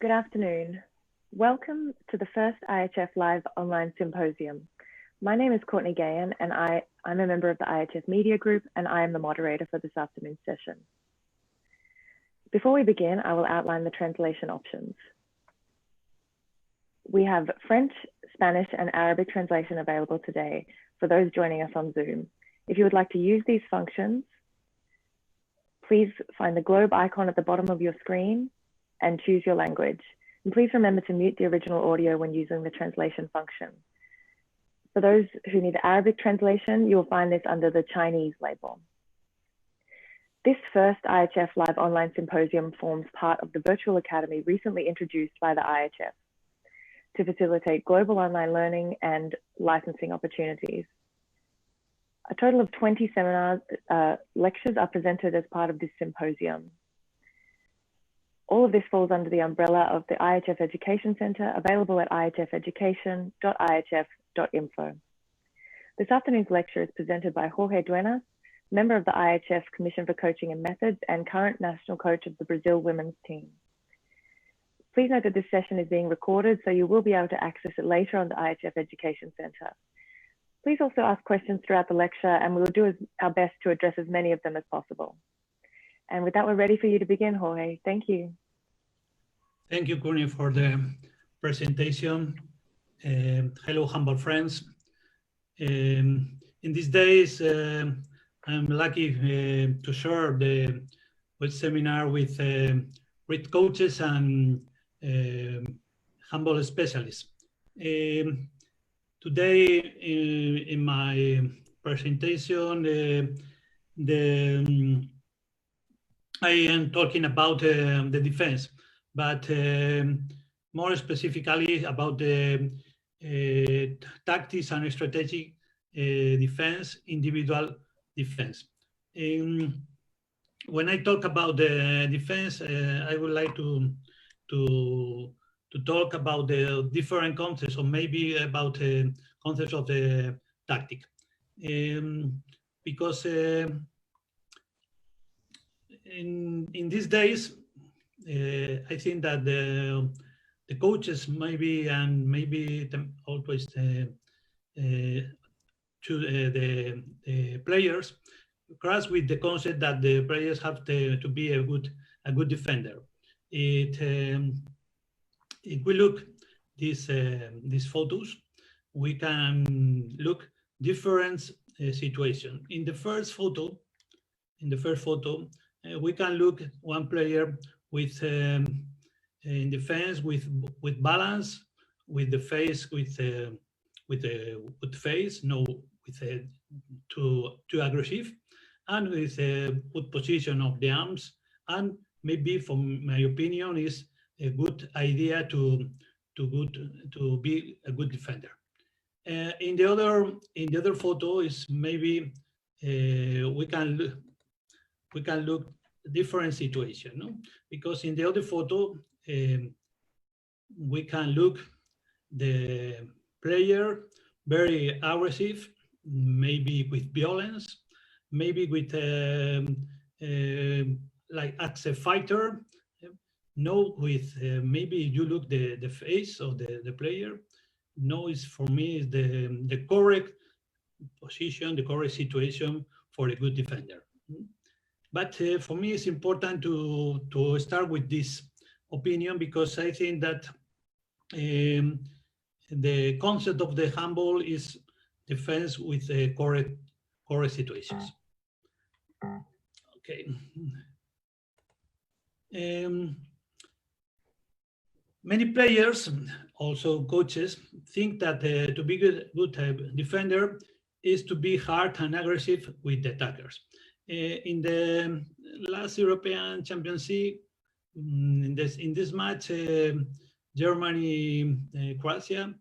Good afternoon. Welcome to the first IHF Live Online Symposium. My name is Courtney Gahan, and I'm a member of the IHF Media Group, and I am the moderator for this afternoon's session. Before we begin, I will outline the translation options. We have French, Spanish, and Arabic translation available today for those joining us on Zoom. If you would like to use these functions, please find the globe icon at the bottom of your screen and choose your language. And please remember to mute the original audio when using the translation function. For those who need Arabic translation, you'll find this under the Chinese label. This first IHF Live Online Symposium forms part of the virtual academy recently introduced by the IHF to facilitate global online learning and licensing opportunities. A total of 20 seminars, lectures are presented as part of this symposium. All of this falls under the umbrella of the IHF Education Centre, available at ihfeducation.ihf.info. This afternoon's lecture is presented by Jorge Duenas, member of the IHF Commission for Coaching and Methods and current national coach of the Brazil women's team. Please note that this session is being recorded, so you will be able to access it later on the IHF Education Centre. Please also ask questions throughout the lecture, and we will do our best to address as many of them as possible. And with that, we're ready for you to begin, Jorge. Thank you. Thank you, Courtney, for the presentation. Hello, humble friends. In these days, I'm lucky to share the seminar with great coaches and humble specialists. Today, in my presentation, I am talking about the defense, but more specifically about the tactics and strategic defense, individual defense. When I talk about the defense, I would like to talk about the different concepts, or maybe about the concepts of the tactic, because in these days, I think that the coaches maybe always to the players crash with the concept that the players have to be a good defender. If we look these photos, we can look different situations. In the first photo, we can look one player with in defense with balance, with the face with face, no with too aggressive, and with a good position of the arms, and maybe, from my opinion, is a good idea to be a good defender. In the other photo is maybe we can look different situation, no? Because in the other photo we can look the player very aggressive, maybe with violence, maybe with like as a fighter. No, with maybe you look the face of the player. No, is for me is the correct position, the correct situation for a good defender. But for me, it's important to start with this opinion, because I think that the concept of the humble is defense with correct situations. Okay. Many players, also coaches, think that to be good defender is to be hard and aggressive with the attackers. In the last European Championship, in this match, Germany, Croatia,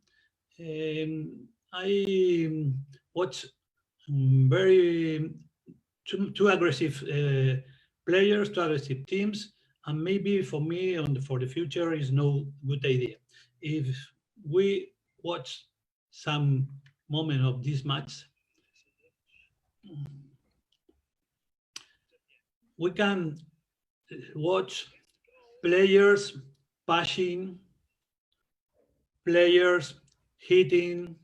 I watched very too aggressive players, too aggressive teams, and maybe for me for the future is no good idea. If we watch some moment of this match, we can watch players passing, players hitting,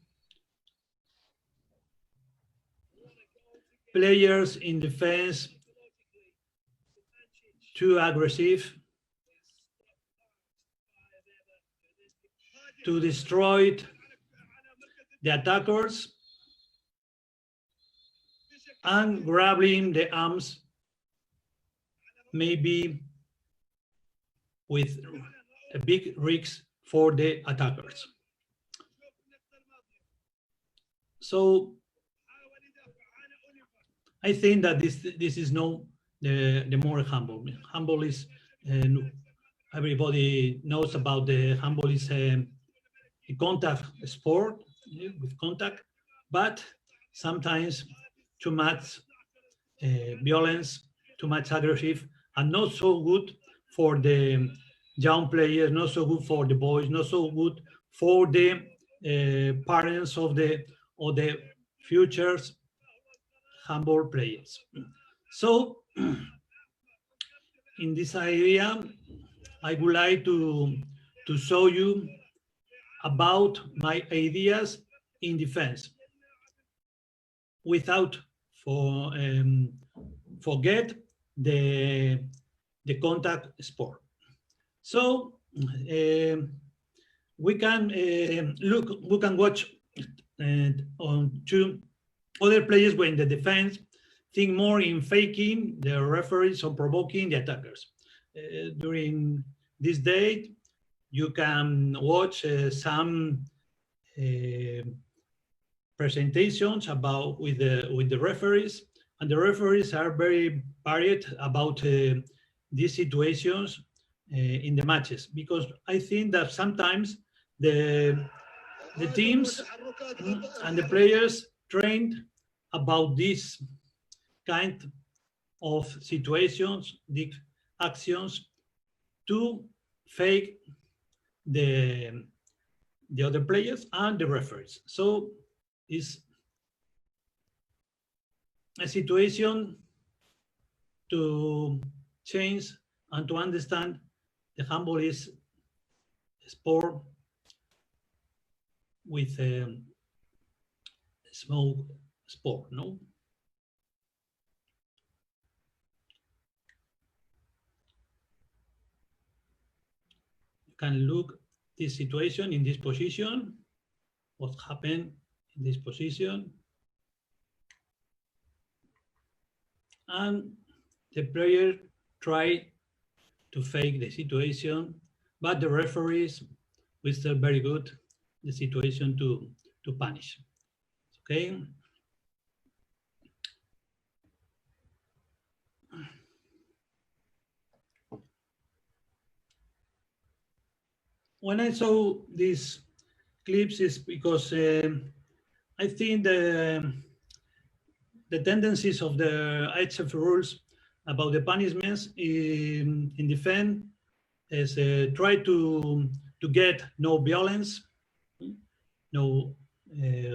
players in defense too aggressive, to destroy the attackers, and grabbing the arms, maybe with a big risk for the attackers. So I think that this is no the more humble. Humble is everybody knows about the humble is a contact sport with contact, but sometimes too much violence, too much aggressive, and not so good for the young players, not so good for the boys, not so good for the parents of the futures humble players. So in this idea, I would like to show you about my ideas in defense without forget the contact sport. So we can watch on two other players when the defense think more in faking the referees or provoking the attackers. During this day, you can watch some presentations about with the referees, and the referees are very varied about these situations in the matches, because I think that sometimes the teams and the players trained about this kind of situations, the actions, to fake the other players and the referees. So it's a situation to change and to understand the handball is a sport with a small sport, no? You can look this situation in this position, what happened in this position, and the player try to fake the situation, but the referees whistle very good the situation to punish. Okay. When I saw these clips is because I think the tendencies of the IHF rules about the punishments in defense is try to get no violence, no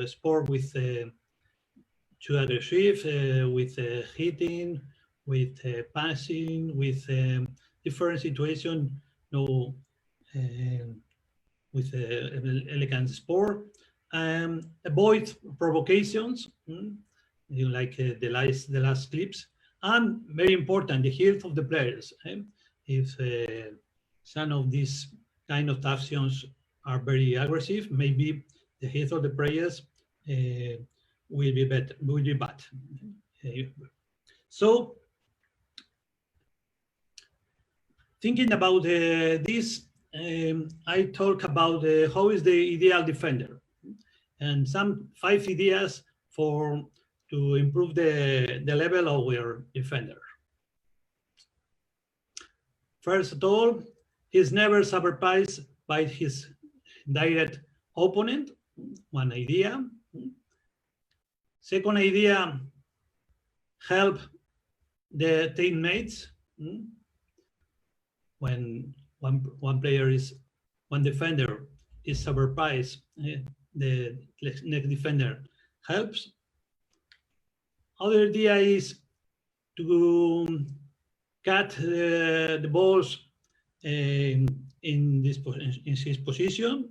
sport with too aggressive, with hitting, with passing, with different situation, no with elegant sport. Avoid provocations, like the last clips, and very important, the health of the players. If some of these kind of actions are very aggressive, maybe the health of the players will be bad. So thinking about this, I talk about how is the ideal defender, and some 5 ideas for to improve the level of your defender. First of all, he's never surprised by his direct opponent. One idea. Second idea, help the teammates. When one defender is surprised, the next defender helps. Other idea is to cut the balls in his position,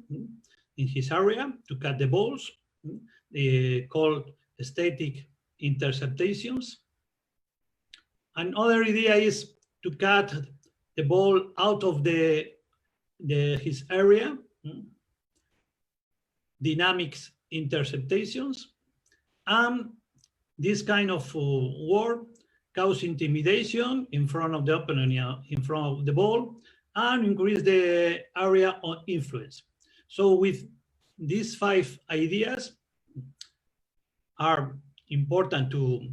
in his area, to cut the balls, called static interceptations. Another idea is to cut the ball out of his area, dynamics interceptations, and this kind of work cause intimidation in front of the opponent, in front of the ball, and increase the area of influence. So with these 5 ideas are important to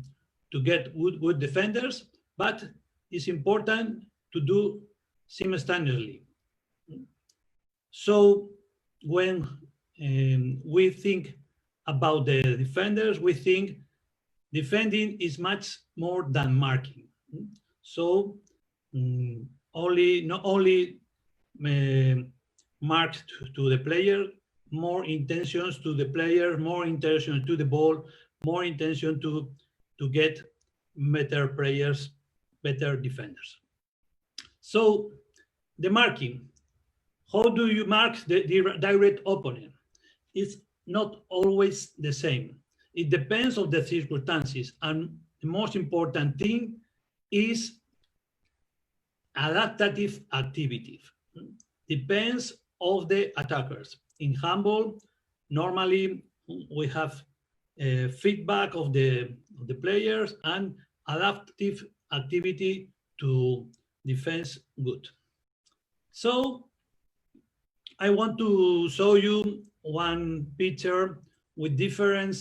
get good defenders, but it's important to do simultaneously. So when we think about the defenders, we think defending is much more than marking. So not only marks to the player, more intentions to the player, more intention to the ball, more intention to get better players, better defenders. So the marking, how do you mark the direct opponent? It's not always the same. It depends on the circumstances, and the most important thing is adaptive activity. Depends of the attackers. In handball, normally we have feedback of the players and adaptive activity to defense good. So I want to show you one picture with different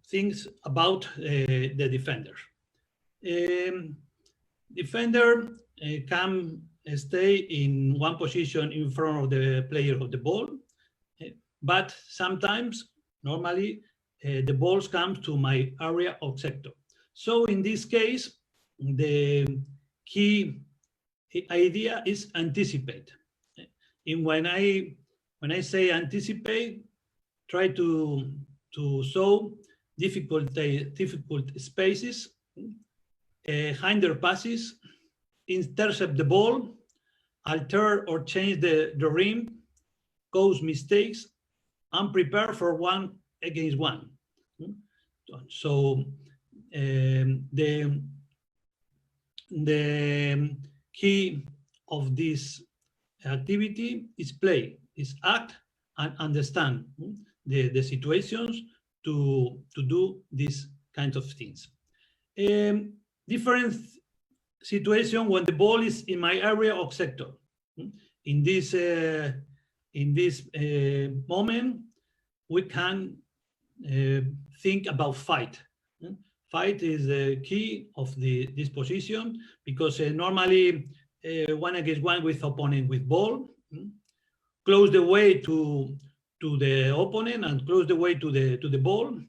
things about the defender. Defender can stay in one position in front of the player of the ball, but sometimes, normally, the balls come to my area of sector. So in this case, the key idea is anticipate. And when I say anticipate, try to show difficult spaces, hinder passes, intercept the ball, alter or change the rim, cause mistakes, and prepare for 1-against-1. So the key of this activity is play, is act and understand the situations to do these kinds of things. Different situation when the ball is in my area of sector. In this moment, we can think about fight. Fight is the key of this position, because normally 1-against-1 with opponent with ball, close the way to the opponent and close the way to the ball,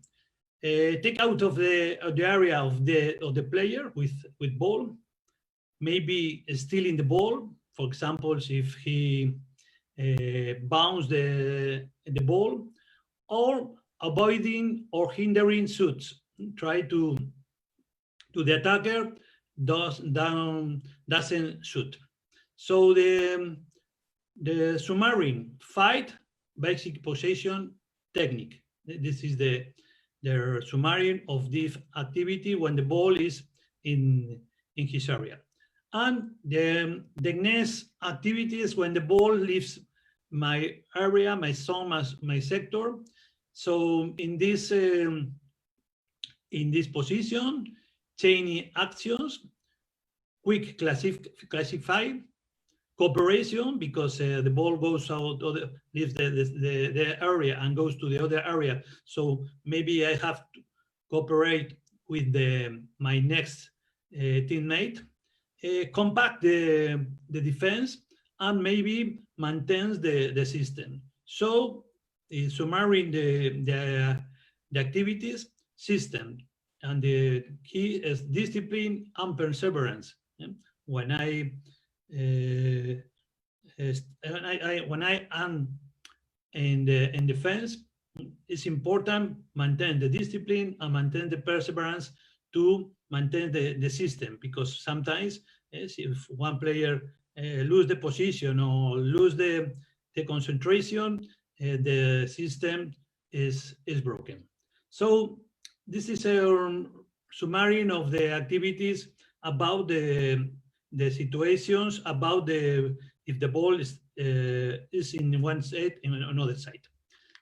take out of the area of the player with ball, maybe stealing the ball. For example, if he bounce the ball, or avoiding or hindering shoots. Try to the attacker doesn't shoot. So the submarine fight, basic possession technique. This is the summary of this activity when the ball is in his area. And the next activity is when the ball leaves my area, my zone, my sector. So in this position, chaining actions, quick classify, cooperation, because the ball goes out, leaves the area and goes to the other area. So maybe I have to cooperate with my next teammate, compact the defense, and maybe maintains the system. So summarizing the activities, system, and the key is discipline and perseverance. When I am in defense, it's important maintain the discipline and maintain the perseverance to maintain the system, because sometimes if one player lose the position or lose the concentration, the system is broken. So this is a summary of the activities about the situations, about the if the ball is in one side, in another side.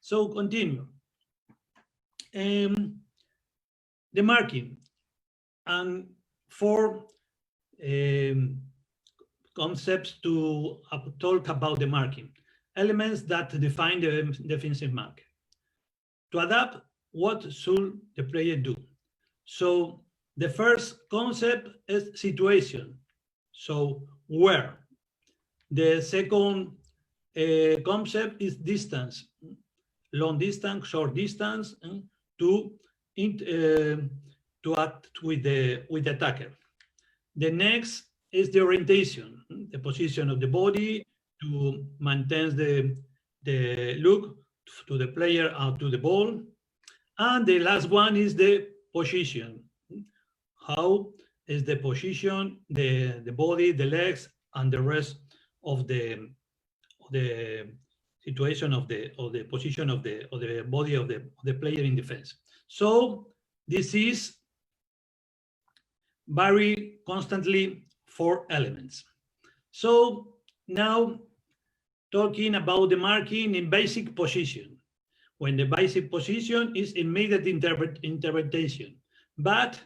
So continue. The marking and four concepts to talk about the marking. Elements that define the defensive mark. To adapt, what should the player do? So the first concept is situation. So where? The second concept is distance. Long distance, short distance, to act with the attacker. The next is the orientation, the position of the body to maintain the look to the player and to the ball. And the last one is the position. How is the position, the body, the legs, and the rest of the situation of the position of the body of the player in defense. So this is vary constantly 4 elements. So now talking about the marking in basic position. When the basic position is immediate interpretation, but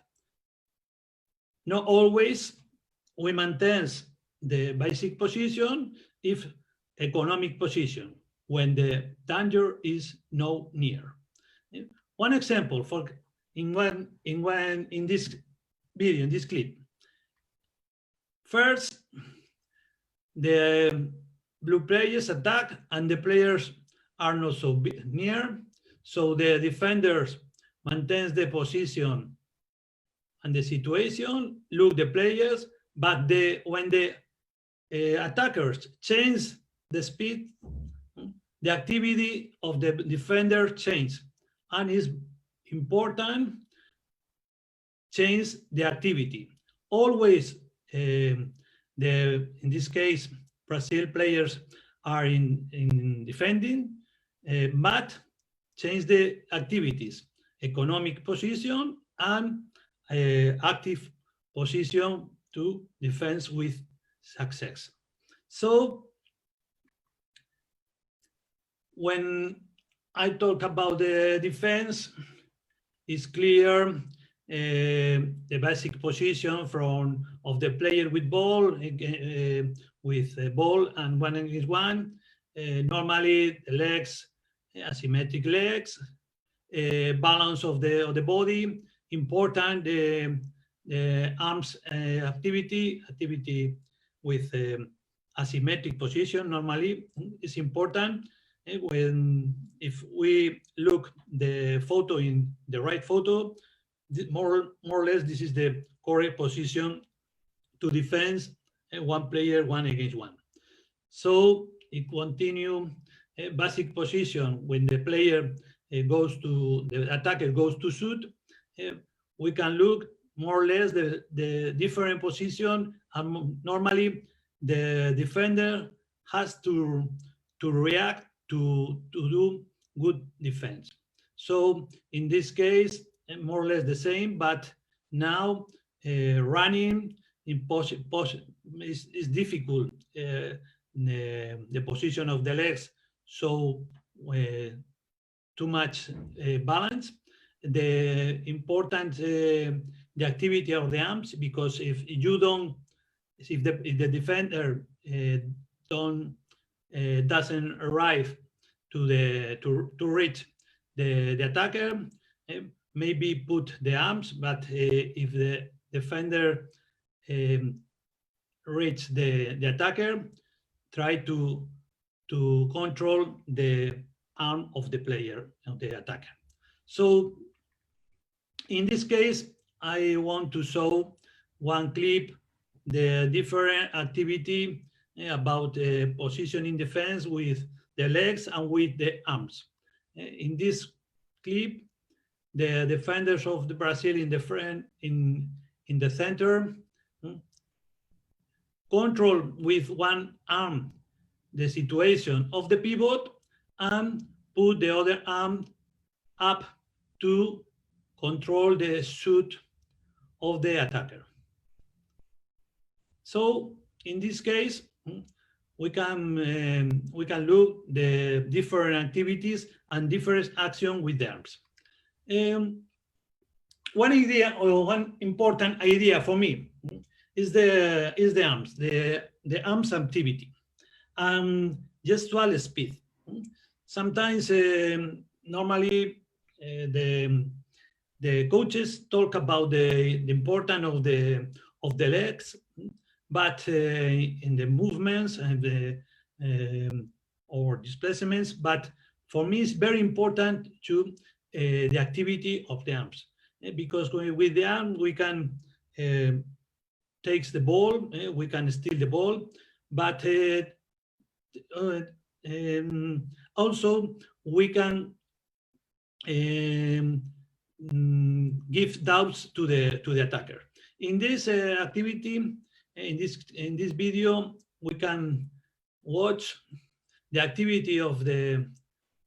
not always we maintain the basic position if economic position, when the danger is no near. One example for in this video, in this clip. First, the blue players attack and the players are not so near, so the defenders maintains the position and the situation, look the players, but when the attackers change the speed, the activity of the defender change, and it's important change the activity. Always, in this case, Brazil players are in defending, but change the activities, economic position and active position to defense with success. So when I talk about the defense, it's clear the basic position of the player with ball, with a ball and one against one. Normally the legs, asymmetric legs, balance of the body, important the arms activity with asymmetric position normally is important. If we look the photo in the right photo, more or less this is the correct position to defense one player, one against one. So it continue basic position when the player the attacker goes to shoot, we can look more or less the different position, and normally the defender has to react to do good defense. So in this case, more or less the same, but now running is difficult. The position of the legs, so too much balance. The important the activity of the arms, because if the defender doesn't arrive to reach the attacker, maybe put the arms, but if the defender reach the attacker, try to control the arm of the player, of the attacker. So in this case, I want to show one clip, the different activity about positioning defense with the legs and with the arms. In this clip, the defenders of the Brazil in the front, in the center, control with one arm the situation of the pivot and put the other arm up to control the shoot of the attacker. So in this case, we can look the different activities and different action with the arms. One idea or one important idea for me is the arms, the arms activity, gestual speed. Sometimes, normally, the coaches talk about the importance of the legs, but in the movements and or displacements. But for me, it's very important to the activity of the arms, because with the arm we can take the ball, we can steal the ball, but also we can give doubts to the attacker. In this activity, in this video, we can watch the activity of the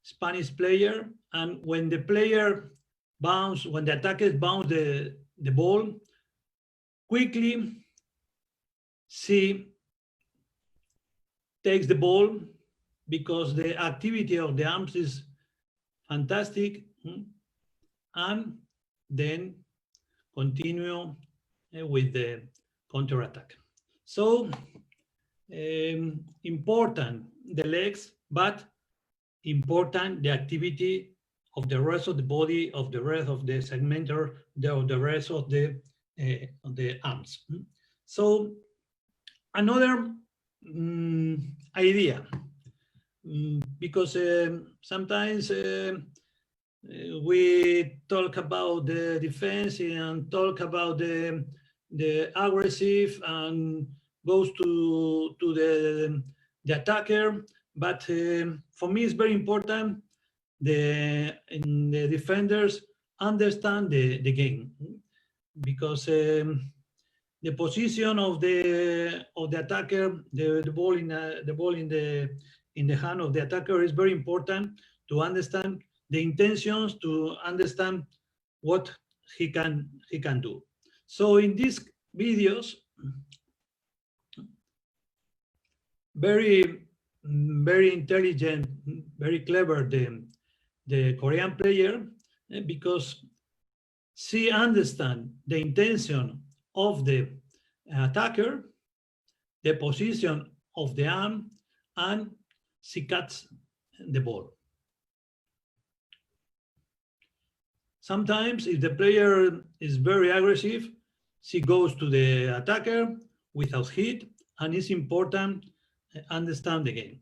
Spanish player, and when the player bounce, when the attacker bounce the ball, quickly she takes the ball, because the activity of the arms is fantastic, and then continue with the counter-attack. So important the legs, but important the activity of the rest of the body, of the rest of the segmenter, of the rest of the arms. So another idea, because sometimes we talk about the defense and talk about the aggressive and goes to the attacker, but for me it's very important the defenders understand the game, because the position of the attacker, the ball in the hand of the attacker is very important to understand the intentions, to understand what he can do. So in these videos, very intelligent, very clever the Korean player, because she understands the intention of the attacker, the position of the arm, and she cuts the ball. Sometimes, if the player is very aggressive, she goes to the attacker without hit, and it's important to understand the game.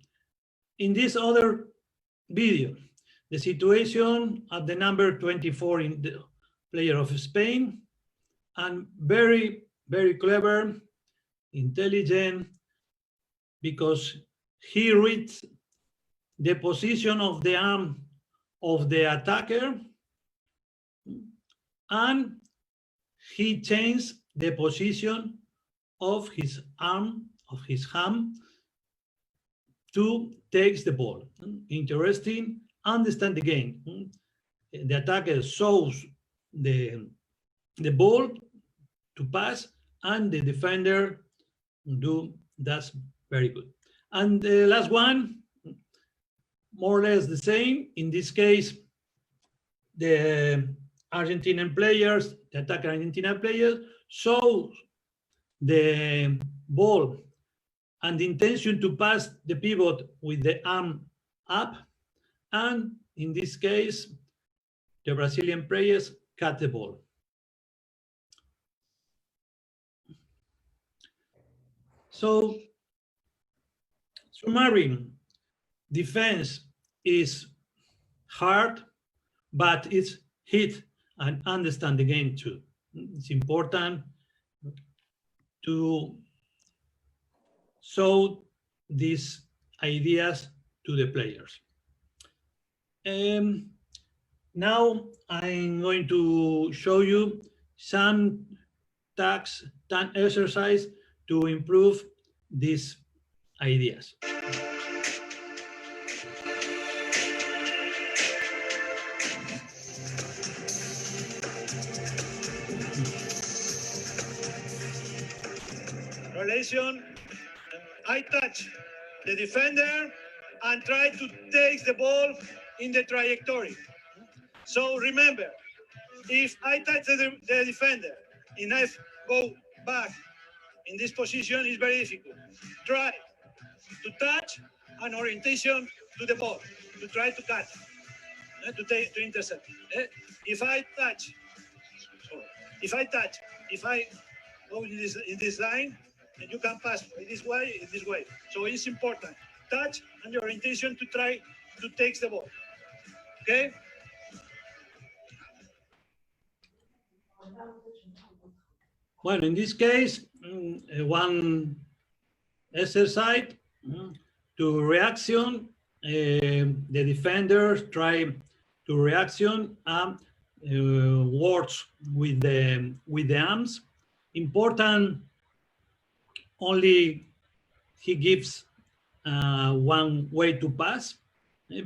In this other video, the situation at the number 24 in the player of Spain, and very clever, intelligent, because he reads the position of the arm of the attacker, and he changed the position of his arm, of his hand, to take the ball. Interesting, understand the game. The attacker shows the ball to pass, and the defender that's very good. And the last one, more or less the same. In this case, the Argentinian players, the attacker Argentina players, show the ball and the intention to pass the pivot with the arm up, and in this case, the Brazilian players cut the ball. So, summarizing, defense is hard, but it's hit and understand the game too. It's important to show these ideas to the players. Now I'm going to show you some tasks, exercise to improve these ideas. Relation, I touch the defender and try to take the ball in the trajectory. So remember, if I touch the defender and I go back in this position, it's very difficult. Try to touch an orientation to the ball, to try to catch, to intercept. If I touch, if I go in this line, and you can pass in this way. So it's important. Touch and the orientation to try to take the ball. Okay? Well, in this case, one exercise to reaction, the defenders try to reaction and works with the arms. Important, only he gives one way to pass,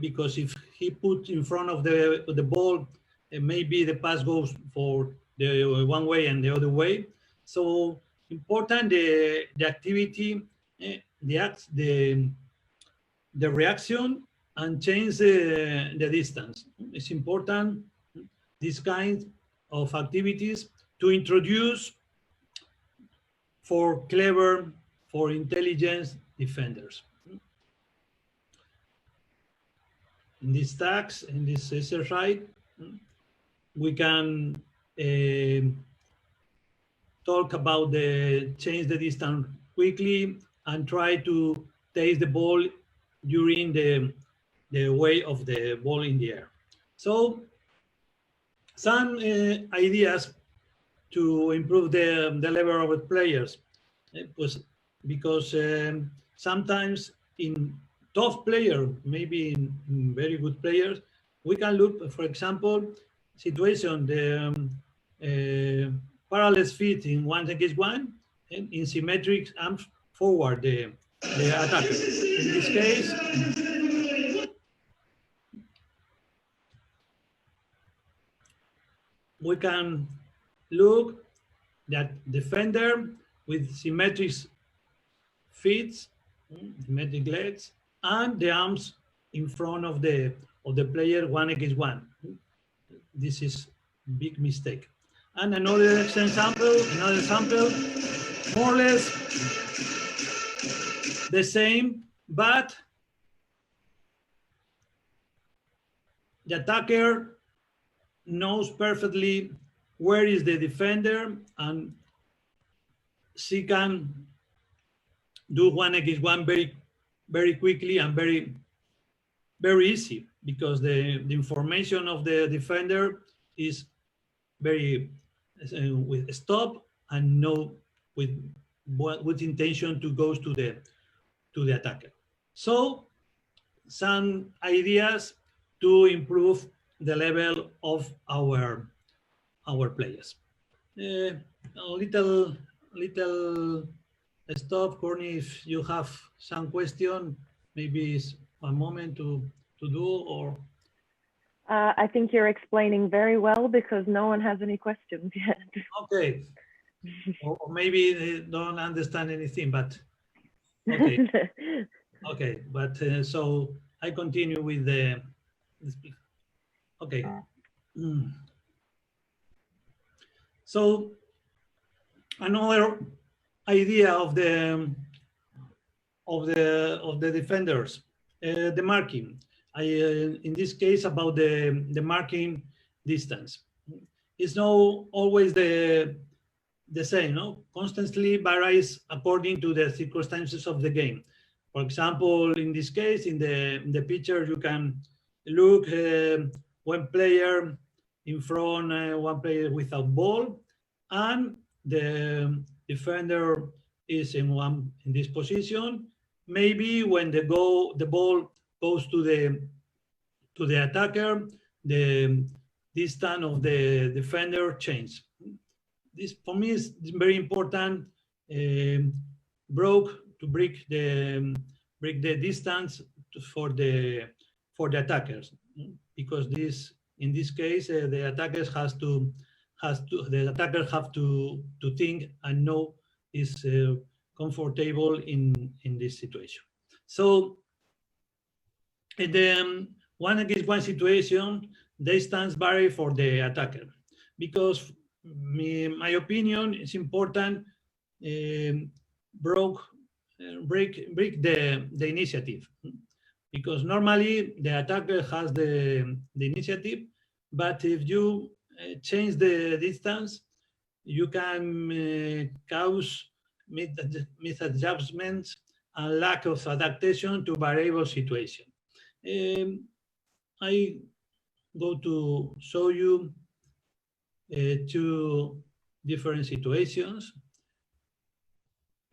because if he put in front of the ball, maybe the pass goes for the one way and the other way. So important the activity, the reaction, and change the distance. It's important this kind of activities to introduce for clever, for intelligent defenders. In these tags, in this exercise, we can talk about the change the distance quickly and try to take the ball during the way of the ball in the air. So some ideas to improve the level of the players, because sometimes in tough player, maybe in very good players, we can look, for example, situation, the parallel feet in 1-against-1 and in symmetric arms forward the attacker. In this case, we can look that defender with symmetric feet, symmetric legs, and the arms in front of the player 1-against-1. This is big mistake. And another example, more or less the same, but the attacker knows perfectly where is the defender, and she can do 1-against-1 very quickly and very easy, because the information of the defender is very with stop and know with what intention to go to the attacker. So some ideas to improve the level of our players. A little stop, Courtney, if you have some question, maybe it's a moment to do, or I think you're explaining very well, because no one has any questions yet. okay. Or maybe they don't understand anything, but okay. Okay, but so I continue with the okay. So another idea of the defenders, the marking. In this case, about the marking distance. It's not always the same, no? Constantly varies according to the circumstances of the game. For example, in this case, in the picture, you can look one player in front, one player without ball, and the defender is in this position. Maybe when the ball goes to the attacker, the distance of the defender changes. This for me is very important. Broke break the distance for the attackers, because in this case the attackers the attacker have to think and know is comfortable in this situation. So in the one against one situation, the distance vary for the attacker, because my opinion is important. Break the initiative, because normally the attacker has the initiative, but if you change the distance, you can cause misadjustments and lack of adaptation to variable situation. I go to show you two different situations.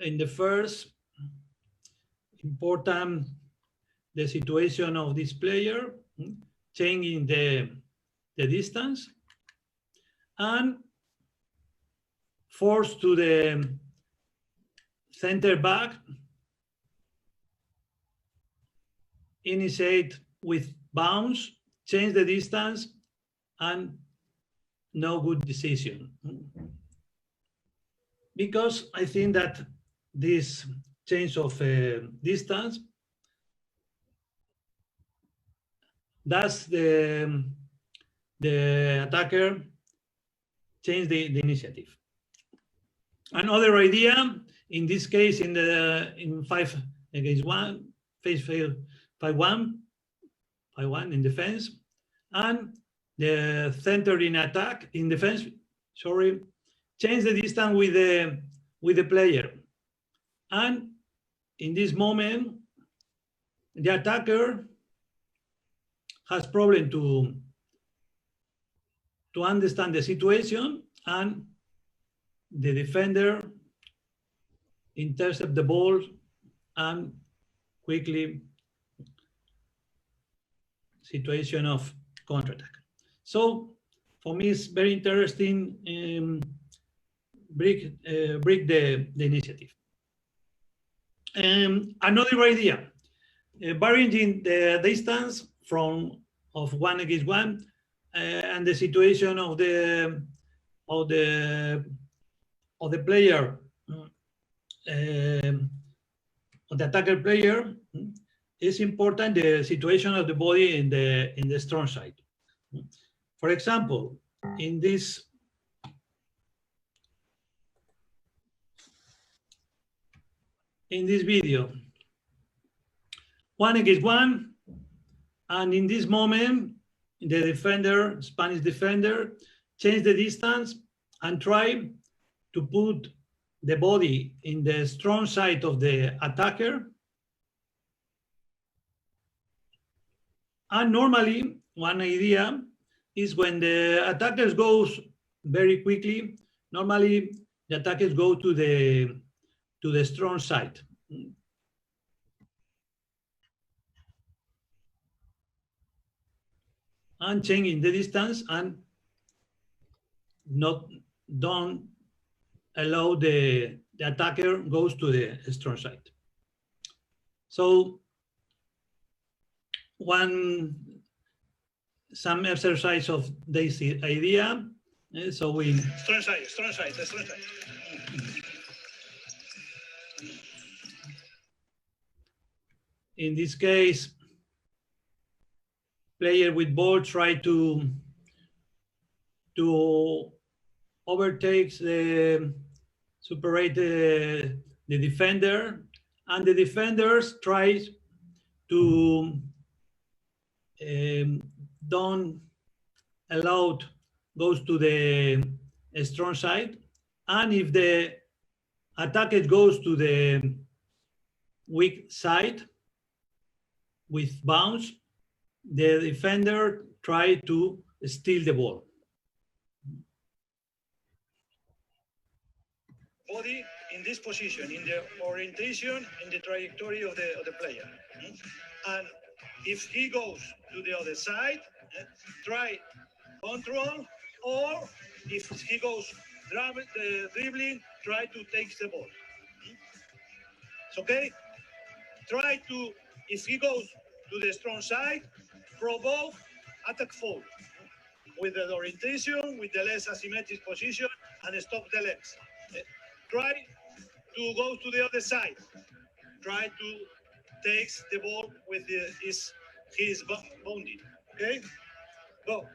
In the first, important the situation of this player, changing the distance, and force to the center back, initiate with bounce, change the distance, and no good decision. Because I think that this change of distance does the attacker change the initiative. Another idea, in this case, in 5 against 1, phase fail 5-1 in defense, and the center in attack in defense, sorry, change the distance with the player. And in this moment, the attacker has problem to understand the situation, and the defender intercept the ball and quickly situation of counterattack. So for me, it's very interesting. Break the initiative. Another idea, varying the distance of 1 against 1 and the situation of the player, of the attacker player, is important. The situation of the body in the strong side. For example, in this video, 1 against 1, and in this moment, the defender, Spanish defender, change the distance and try to put the body in the strong side of the attacker. And normally, one idea is when the attackers goes very quickly, normally the attackers go to the strong side. And changing the distance and don't allow the attacker goes to the strong side. So some exercise of this idea. So we strong side. In this case, player with ball try to overtake separate the defender, and the defenders try to don't allow goes to the strong side, and if the attacker goes to the weak side with bounce, the defender try to steal the ball. Body in this position, in the orientation, in the trajectory of the player. And if he goes to the other side, try control, or if he goes dribbling, try to take the ball. okay? Try to, if he goes to the strong side, provoke attack fall with the orientation, with the less asymmetric position, and stop the legs. Try to go to the other side. Try to take the ball with his bounding. Okay? Go.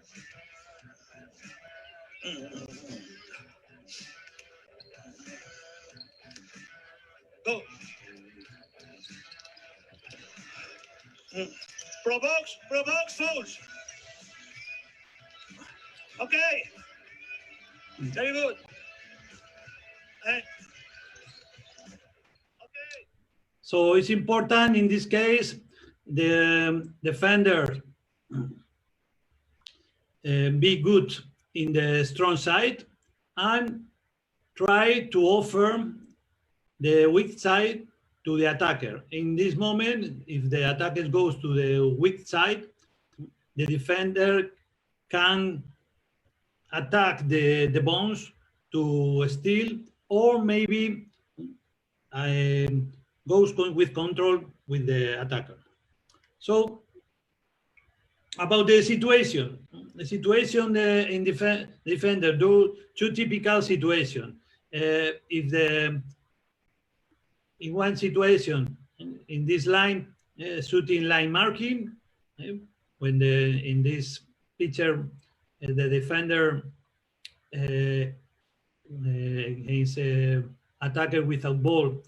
Go. Provokes fouls. Okay. Very good. Okay. So it's important in this case, the defender be good in the strong side and try to offer the weak side to the attacker. In this moment, if the attacker goes to the weak side, the defender can attack the bones to steal, or maybe goes with control with the attacker. So about the situation in defender, do two typical situations. If in one situation in this line, shooting line marking, when in this picture the defender his attacker without ball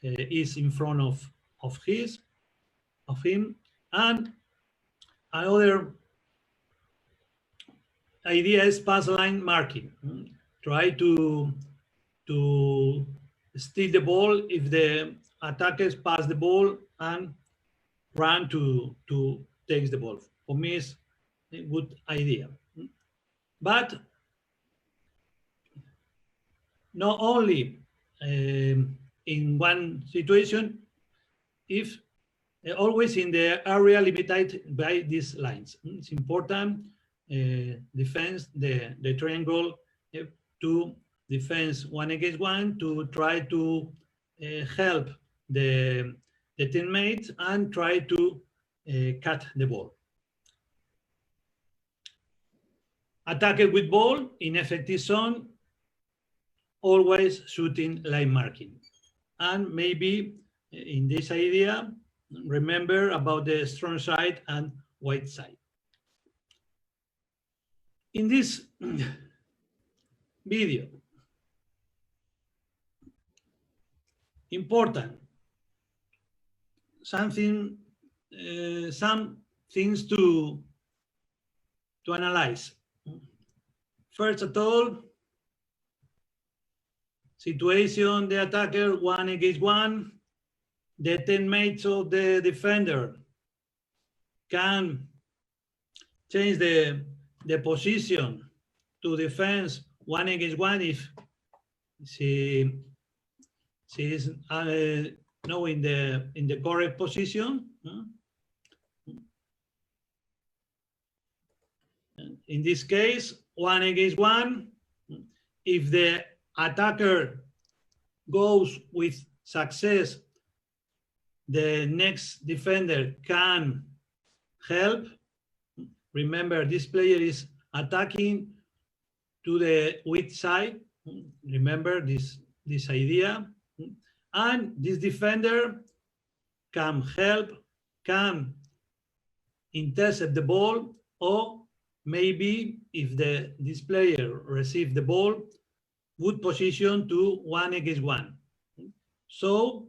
is in front of him, and another idea is pass line marking. Try to steal the ball if the attackers pass the ball and run to take the ball. For me, it's a good idea. But not only in one situation, if always in the area limited by these lines. It's important defense the triangle to defense 1 against 1 to try to help the teammates and try to cut the ball. Attacker with ball in effective zone, always shooting line marking. And maybe in this idea, remember about the strong side and white side. In this video, important, some things to analyze. First of all, situation, the attacker 1 against 1, the teammates of the defender can change the position to defense 1 against 1 if she is no in the correct position. In this case, 1 against 1, if the attacker goes with success, the next defender can help. Remember, this player is attacking to the weak side. Remember this idea. And this defender can help, can intercept the ball, or maybe if this player receives the ball, good position to 1 against 1. So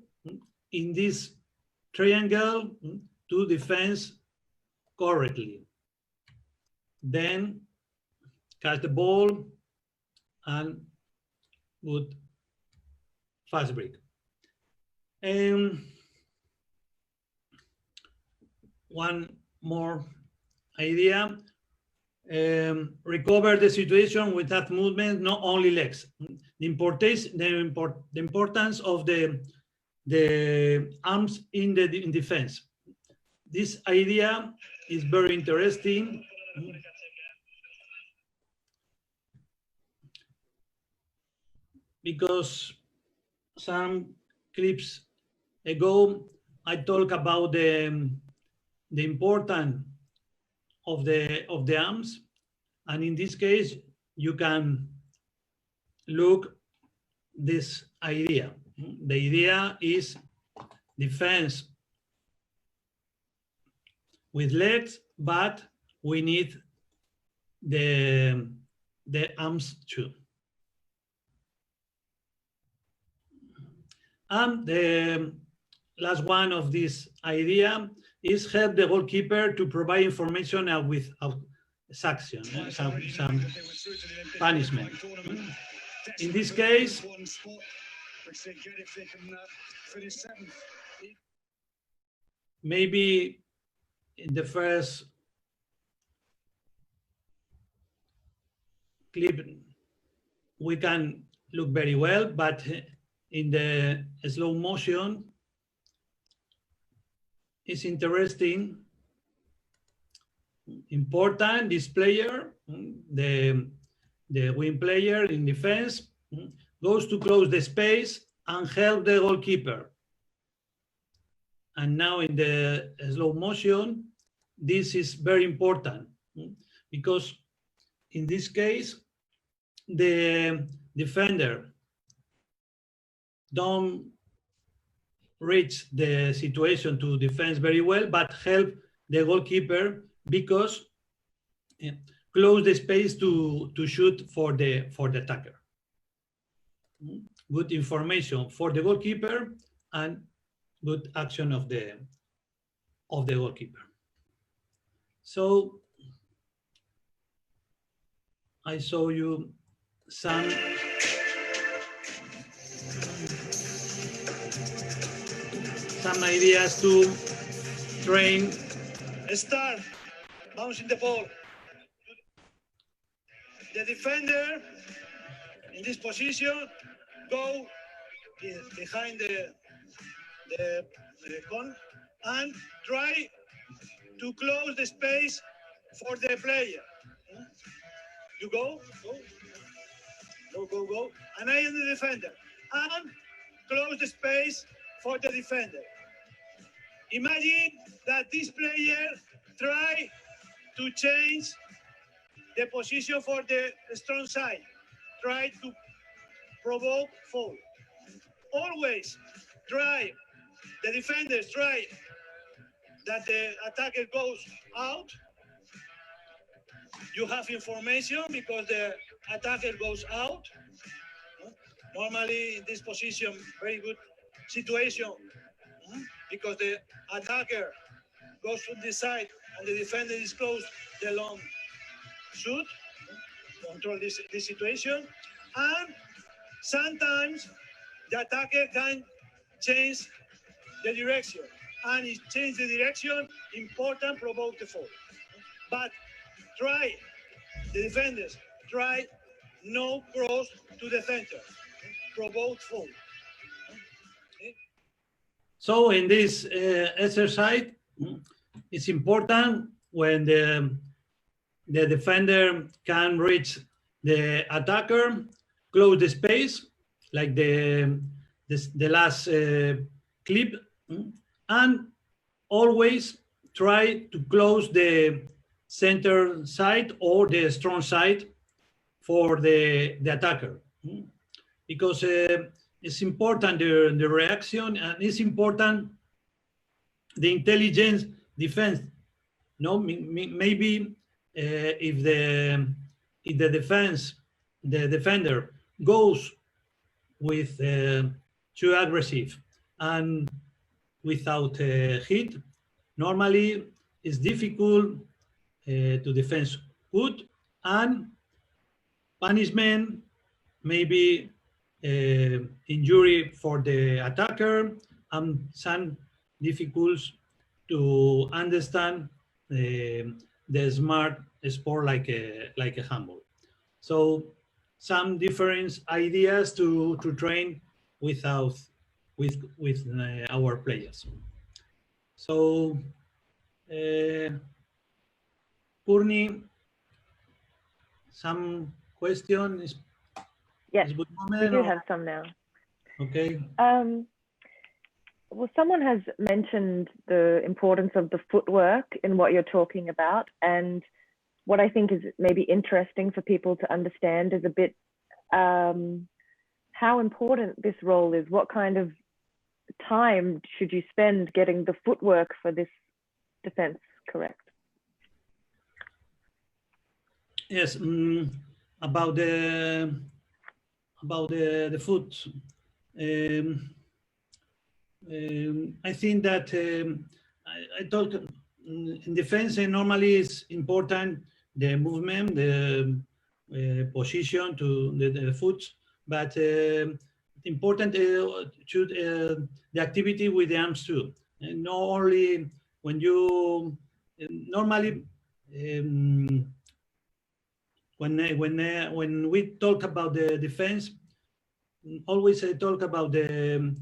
in this triangle, to defense correctly. Then catch the ball and good fast break. And one more idea, recover the situation with that movement, not only legs. The importance of the arms in defense. This idea is very interesting. Because some clips ago, I talked about the importance of the arms, and in this case, you can look this idea. The idea is defense with legs, but we need the arms too. And the last one of this idea is help the goalkeeper to provide information without sanction, some punishment. In this case, maybe in the first clip we can look very well, but in the slow motion, it's interesting, important, this player, the wing player in defense, goes to close the space and help the goalkeeper. And now in the slow motion, this is very important because in this case, the defender don't reach the situation to defense very well, but help the goalkeeper because close the space to shoot for the attacker. Good information for the goalkeeper and good action of the goalkeeper. So I show you some ideas to train. Start bouncing the ball. The defender in this position go behind the cone and try to close the space for the player. You go, and I am the defender. And close the space for the defender. Imagine that this player try to change the position for the strong side. Try to provoke foul. Always try, the defenders try that the attacker goes out. You have information because the attacker goes out. Normally in this position, very good situation because the attacker goes to the side and the defender is close the long shoot, control this situation. And sometimes the attacker can change the direction. And if change the direction, important, provoke the foul. But try, the defenders, try no cross to the center, provoke foul. Okay? So in this exercise, it's important when the defender can reach the attacker, close the space, like the last clip, and always try to close the center side or the strong side for the attacker, because it's important the reaction, and it's important the intelligence defense. No, maybe if the defender goes with too aggressive and without hit, normally it's difficult to defend good, and punishment, maybe injury for the attacker, and some difficulties to understand the smart sport like a handball. So some different ideas to train with our players. So Purni, some questions? Yes, we do have some now. Okay. Well, someone has mentioned the importance of the footwork in what you're talking about. And what I think is maybe interesting for people to understand is a bit how important this role is. What kind of time should you spend getting the footwork for this defense correct? Yes, about the foot. I think that I talk in defense. Normally, it's important the movement, the position to the foot, but important should the activity with the arms too. And not only when you normally. When we talk about the defense, always I talk about the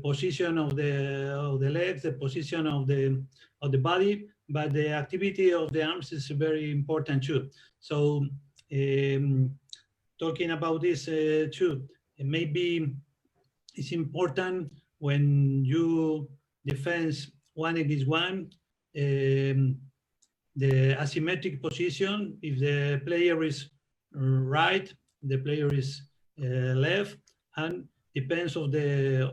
position of the legs, the position of the body, but the activity of the arms is very important too. So talking about this too, maybe it's important when you defend one against one. The asymmetric position, if the player is right, the player is left, and depends of the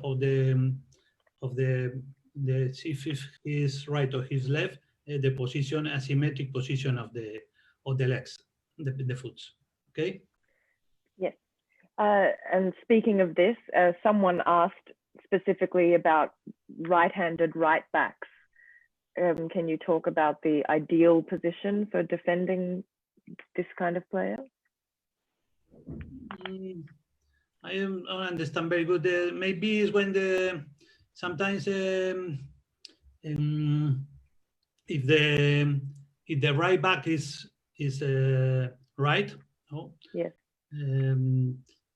if he is right or he's left, the position, asymmetric position of the legs, the foot. Okay. Yes. And speaking of this, someone asked specifically about right-handed right backs. Can you talk about the ideal position for defending this kind of player? I don't understand very good. Maybe it's when sometimes if the right back is right. Oh, yes.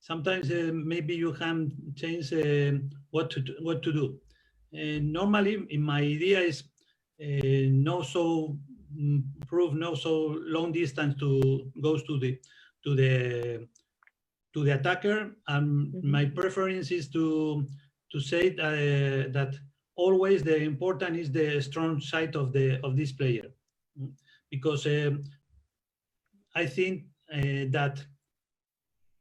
Sometimes maybe you can change what to do. Normally, in my idea is not so no so long distance to goes to the attacker, and my preference is to say that always the important is the strong side of this player, because I think that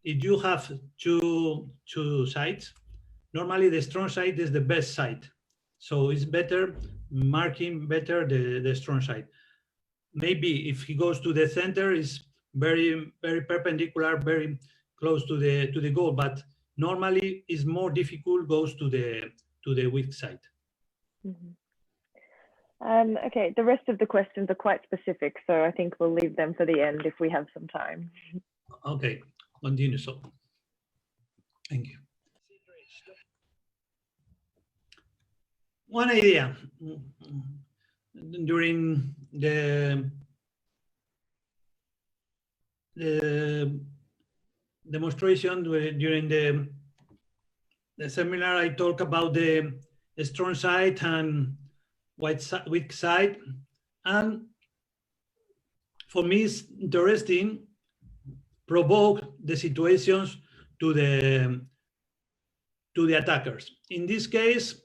if you have two sides, normally the strong side is the best side, so it's better marking better the strong side. Maybe if he goes to the center, is very perpendicular, very close to the goal, but normally is more difficult goes to the weak side. Okay, the rest of the questions are quite specific, so I think we'll leave them for the end if we have some time. Okay, continue. So, thank you. One idea during the demonstration, during the seminar, I talk about the strong side and weak side, and for me it's interesting provoke the situations to the attackers. In this case,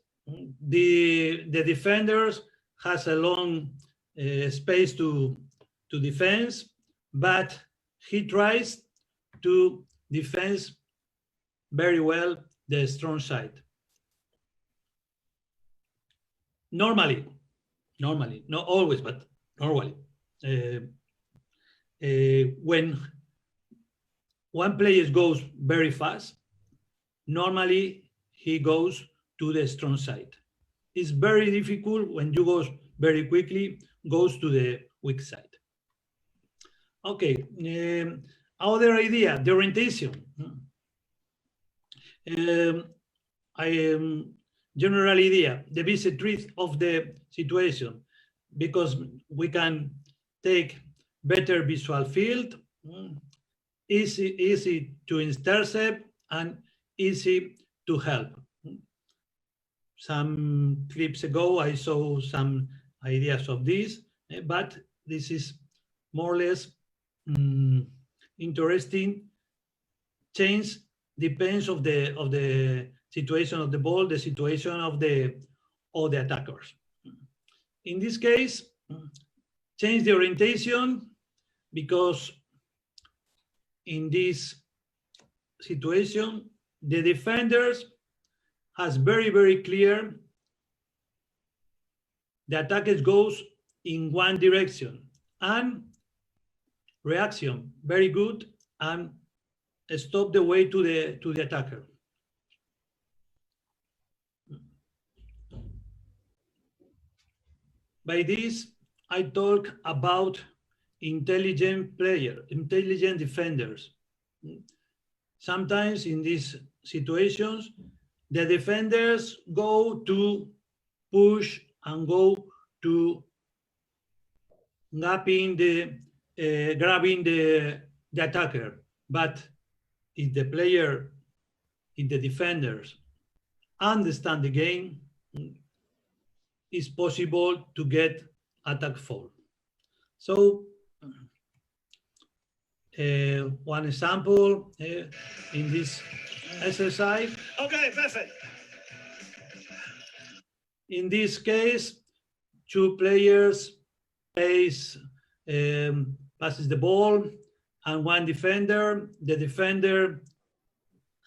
the defenders has a long space to defend, but he tries to defend very well the strong side. Normally, not always, but normally, when one player goes very fast, normally he goes to the strong side. It's very difficult when you go very quickly, goes to the weak side. Okay, other idea, the orientation. General idea, the basic truth of the situation, because we can take better visual field, easy to intercept, and easy to help. Some clips ago, I saw some ideas of this, but this is more or less interesting. Change depends of the situation of the ball, the situation of the attackers. In this case, change the orientation, because in this situation, the defenders has very, very clear the attacker goes in one direction, and reaction very good, and stop the way to the attacker. By this, I talk about intelligent defenders. Sometimes in these situations, the defenders go to push and go to grabbing the attacker. But if the defenders understand the game, it's possible to get attack foul. So one example in this exercise. Okay, perfect. In this case, two players passes the ball, and one defender. The defender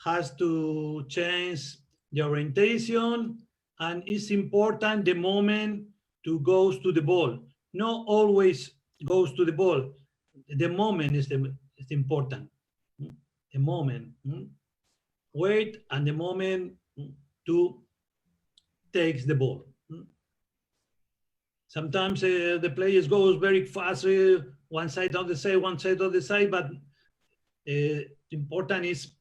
has to change the orientation, and it's important the moment to goes to the ball. Not always goes to the ball. The moment is important. The moment. Wait, and the moment to takes the ball. Sometimes the players goes very fast, one side on the side, one side on the side, but important is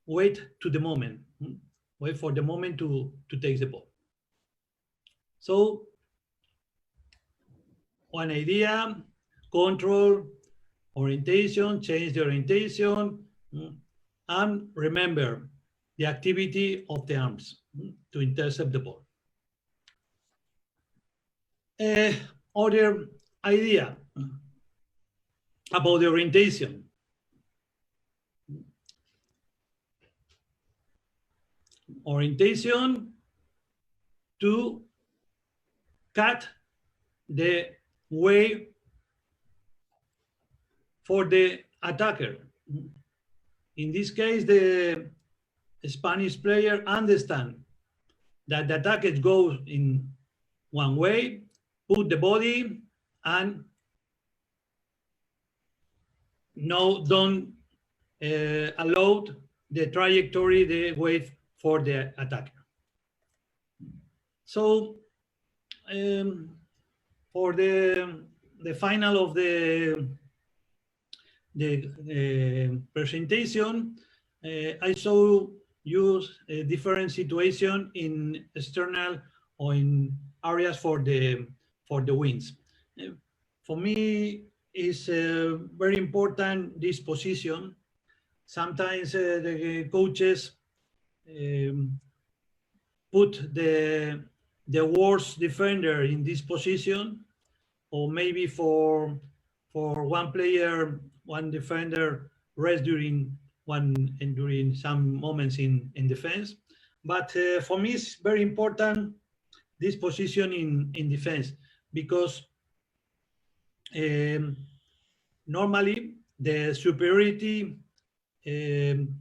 wait to the moment. Wait for the moment to take the ball. So one idea, control, orientation, change the orientation, and remember the activity of the arms to intercept the ball. Other idea about the orientation. Orientation to cut the way for the attacker. In this case, the Spanish player understand that the attacker goes in one way, put the body, and don't allow the trajectory, the way for the attacker. So for the final of the presentation, I show you a different situation in external or in areas for the wings. For me, is very important this position. Sometimes the coaches put the worst defender in this position, or maybe for one player, one defender rest during some moments in defense. But for me, it's very important this position in defense, because normally the superiority in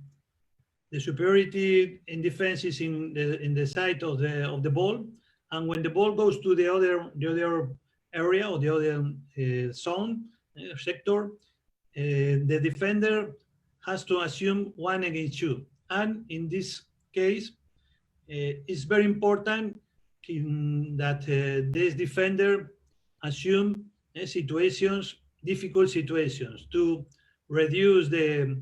defense is in the side of the ball, and when the ball goes to the other area or the other zone sector, the defender has to assume 1 against 2, and in this case, it's very important that this defender assume difficult situations to reduce the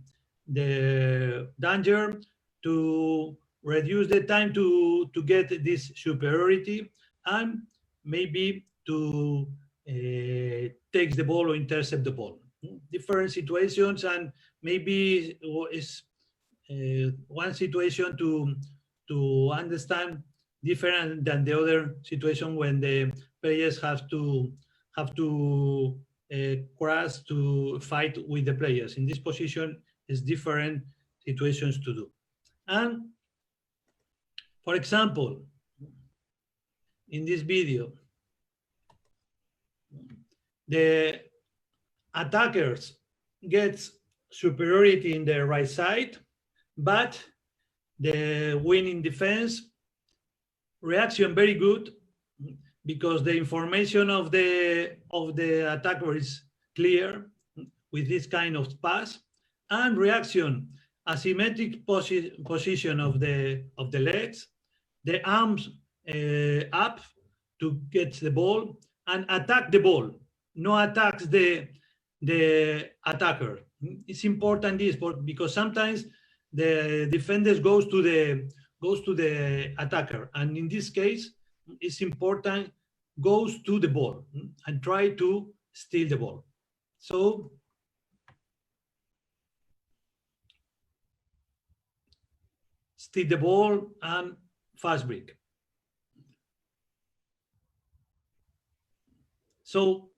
danger, to reduce the time to get this superiority, and maybe to take the ball or intercept the ball. Different situations, and maybe is one situation to understand different than the other situation when the players have to cross to fight with the players. In this position, is different situations to do. And For example, in this video, the attackers gets superiority in the right side, but the winning defense reaction very good because the information of the attacker is clear with this kind of pass, and reaction asymmetric position of the legs, the arms up to get the ball and attack the ball, no attacks the attacker. It's important this because sometimes the defenders goes to the attacker, and in this case it's important goes to the ball and try to steal the ball. So steal the ball and fast break. So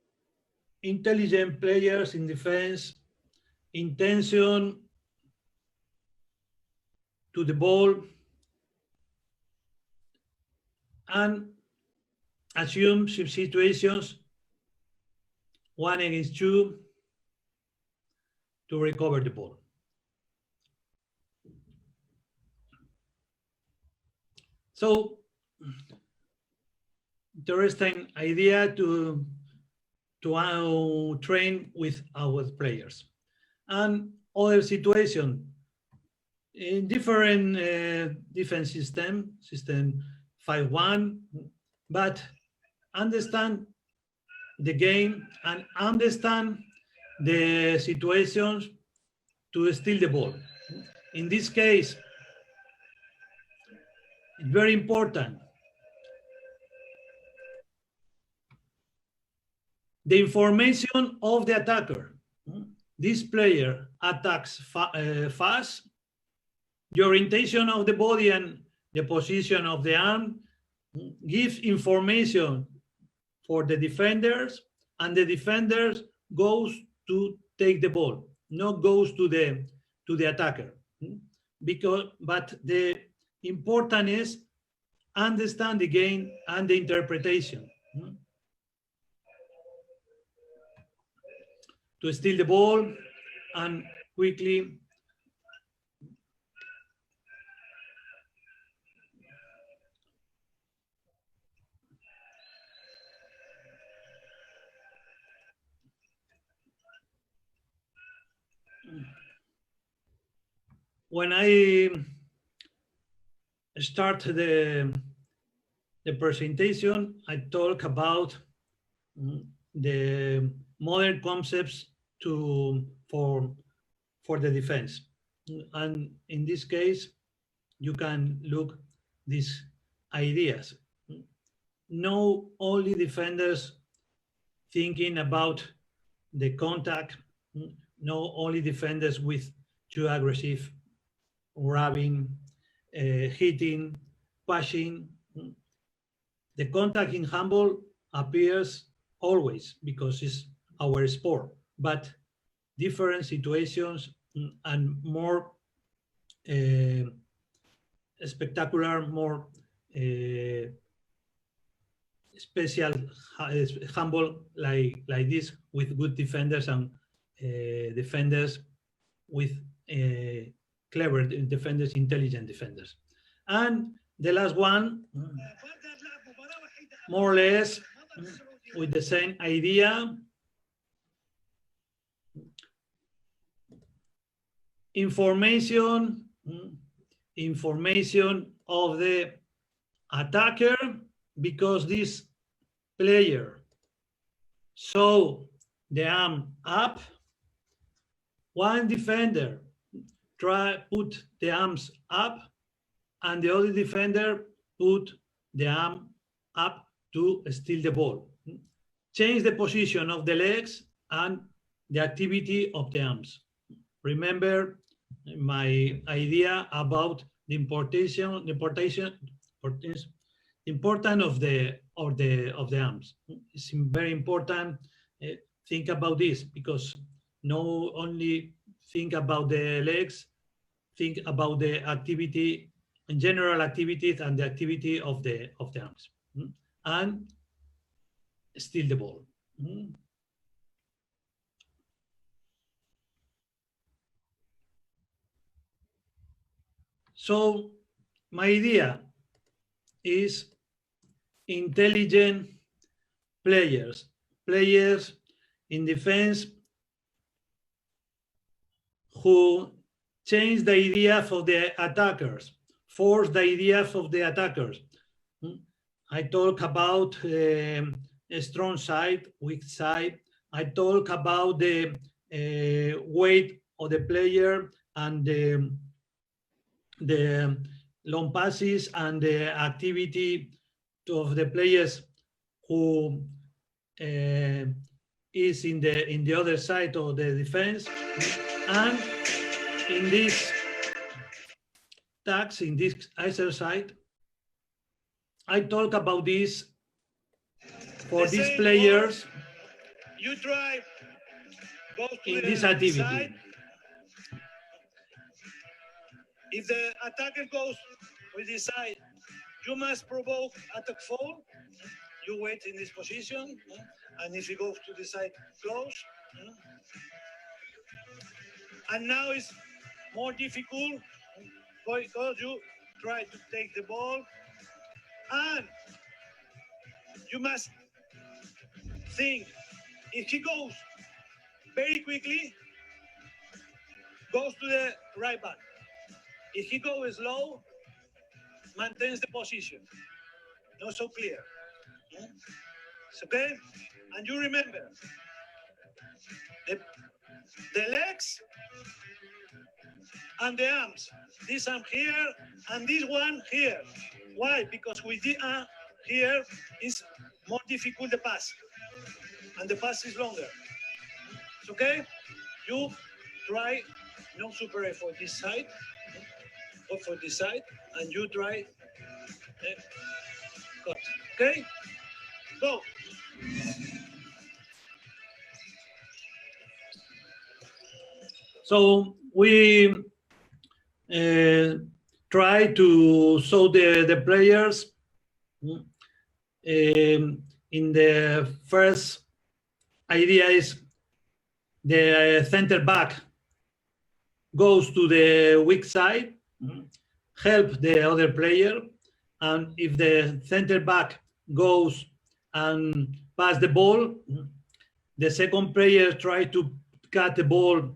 intelligent players in defense, intention to the ball, and assume situations 1 against 2 to recover the ball. So interesting idea to train with our players. And other situation in different defense system 5-1, but understand the game and understand the situations to steal the ball. In this case, it's very important. The information of the attacker. This player attacks fast. The orientation of the body and the position of the arm gives information for the defenders, and the defenders goes to take the ball, not goes to the attacker. But the important is understand the game and the interpretation. To steal the ball and quickly when I start the presentation, I talk about the modern concepts for the defense, and in this case you can look these ideas. No only defenders thinking about the contact, no only defenders with too aggressive grabbing, hitting, pushing. The contact in handball appears always because it's our sport, but different situations and more spectacular, more special handball like this with good defenders and defenders with clever defenders, intelligent defenders. And the last one, more or less with the same idea. Information of the attacker, because this player saw the arm up, one defender put the arms up, and the other defender put the arm up to steal the ball. Change the position of the legs and the activity of the arms. Remember my idea about the importance of the arms. It's very important. Think about this, because not only think about the legs, think about the activity general activities and the activity of the arms, and steal the ball. So my idea is intelligent players in defense who change the ideas of the attackers, force the ideas of the attackers. I talk about a strong side, weak side. I talk about the weight of the player and the long passes and the activity of the players who is in the other side of the defense. And in this task, in this exercise, I talk about this for these players. You try go to in the this activity. side. If the attacker goes with the side, you must provoke attack fall. You wait in this position, and if you go to the side, close. And now it's more difficult because you try to take the ball, and you must think if he goes very quickly, goes to the right back. If he goes slow, maintains the position. Not so clear. It's okay? And you remember, the legs and the arms. This arm here and this one here. Why? Because with the arm here is more difficult the pass. And the pass is longer. It's okay? You try no super for this side, or for this side, and you try cut. Okay? Go. So we try to show the players in the first idea is the center back goes to the weak side, help the other player, and if the center back goes and pass the ball, the second player try to cut the ball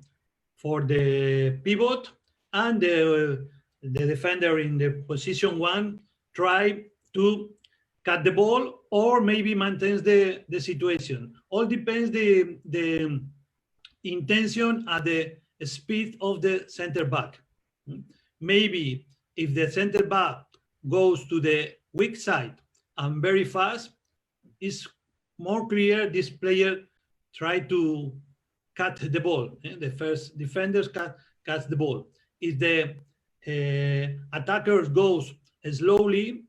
for the pivot, and the defender in the position one try to cut the ball or maybe maintains the situation. All depends the intention and the speed of the center back. Maybe if the center back goes to the weak side and very fast, it's more clear this player try to cut the ball. The first defenders cuts the ball. If the attacker goes slowly,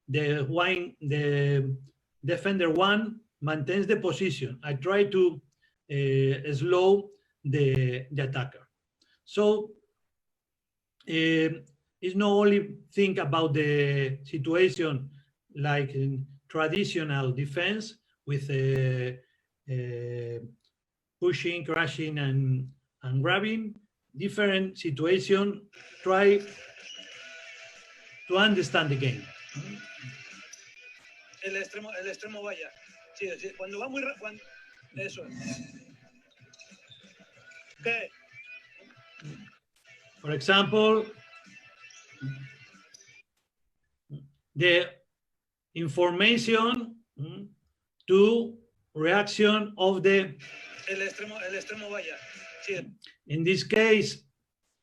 the defender one maintains the position. I try to slow the attacker. So it's not only think about the situation like in traditional defense with pushing, crashing, and grabbing. Different situation. Try to understand the game. El extremo vaya. Sí, cuando va muy rápido. Eso. Okay. For example, the information to reaction of the. El extremo vaya. Sí. In this case,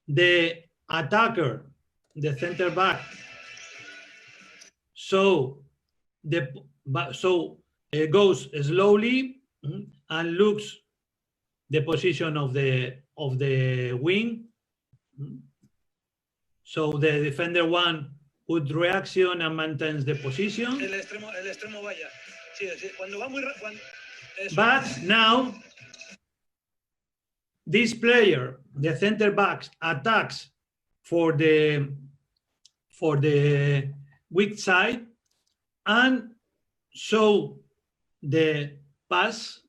the attacker, the center back. So it goes slowly and looks the position of the wing. So the defender one would reaction and maintains the position. El extremo vaya. Sí, cuando va muy rápido. But now this player, the center back, attacks for the for the weak side and show the pass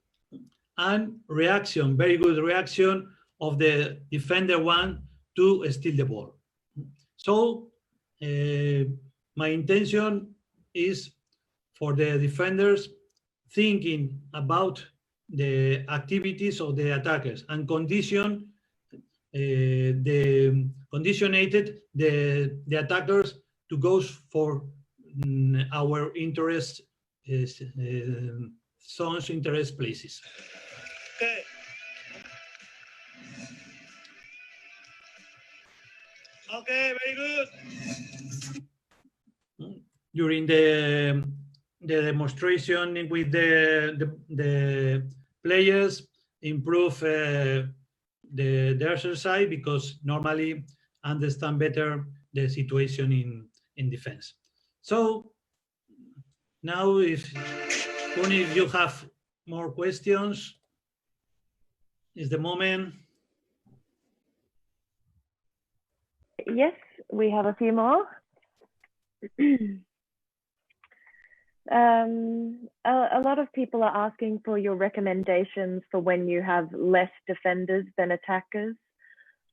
and reaction, very good reaction of the defender one to steal the ball. So my intention is for the defenders thinking about the activities of the attackers and conditionated the attackers to go for our interest zones, interest places. Okay. Okay, very good. During the demonstration with the players, improve the exercise because normally understand better the situation in defense. So now if you have more questions, is the moment. Yes, we have a few more. A lot of people are asking for your recommendations for when you have less defenders than attackers.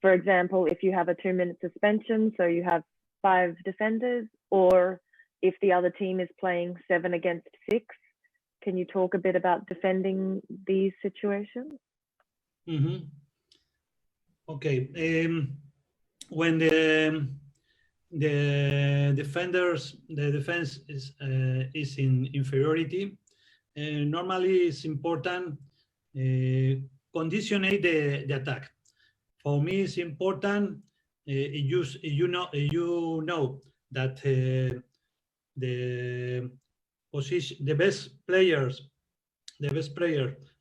For example, if you have a 2-minute suspension, so you have 5 defenders, or if the other team is playing 7 against 6. Can you talk a bit about defending these situations? Mm-hmm. Okay. When the defense is in inferiority, normally it's important conditionate the attack. For me, it's important you know that the position, the best players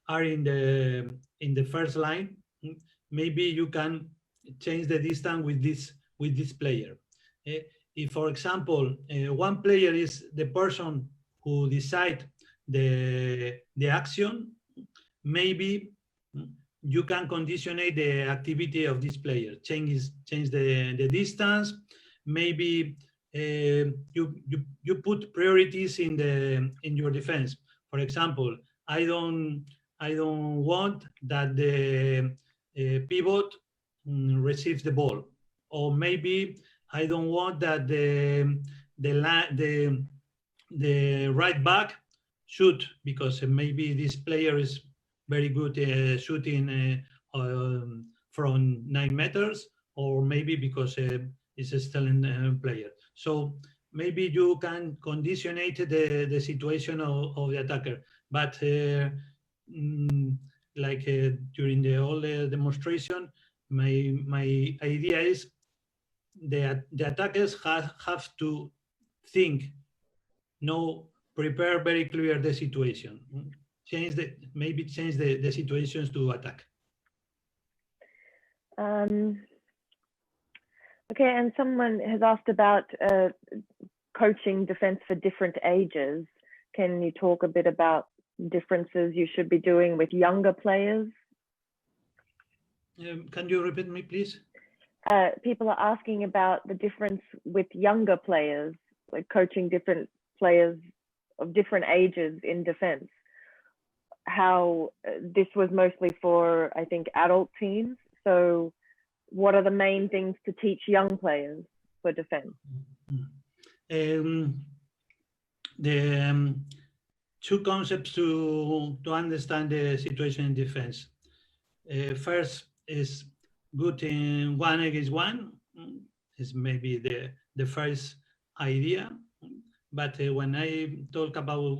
are in the first line. Maybe you can change the distance with this player. If, for example, one player is the person who decide the action, maybe you can conditionate the activity of this player, change the distance. Maybe you put priorities in your defense. For example, I don't want that the pivot receives the ball, or maybe I don't want that the right back shoot, because maybe this player is very good shooting from 9 meters, or maybe because it's a stalling player. So maybe you can conditionate the situation of the attacker, but like during the whole demonstration, my idea is the attackers have to think, prepare very clear the situation, maybe change the situations to attack. Okay, and someone has asked about coaching defense for different ages. Can you talk a bit about differences you should be doing with younger players? Can you repeat me, please? People are asking about the difference with younger players, like coaching different players of different ages in defense. How this was mostly for, I think, adult teams. So what are the main things to teach young players for defense? The two concepts to understand the situation in defense. First is good in 1 against 1, is maybe the first idea. But when I talk about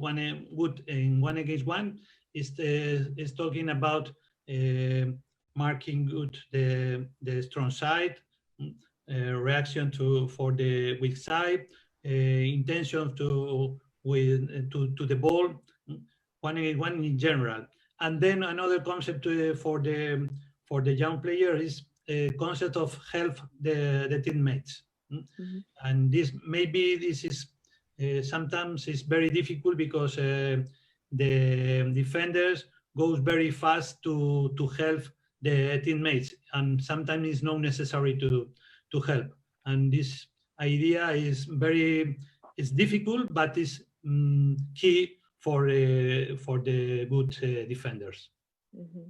good in 1 against 1, is talking about marking good the strong side, reaction for the weak side, intention to the ball, 1 against 1 in general. And then another concept for the young player is a concept of help the teammates. Mm-hmm. And this is sometimes it's very difficult because the defenders goes very fast to help the teammates, and sometimes it's not necessary to help. And this idea is difficult, but is key for the good defenders. Mm-hmm.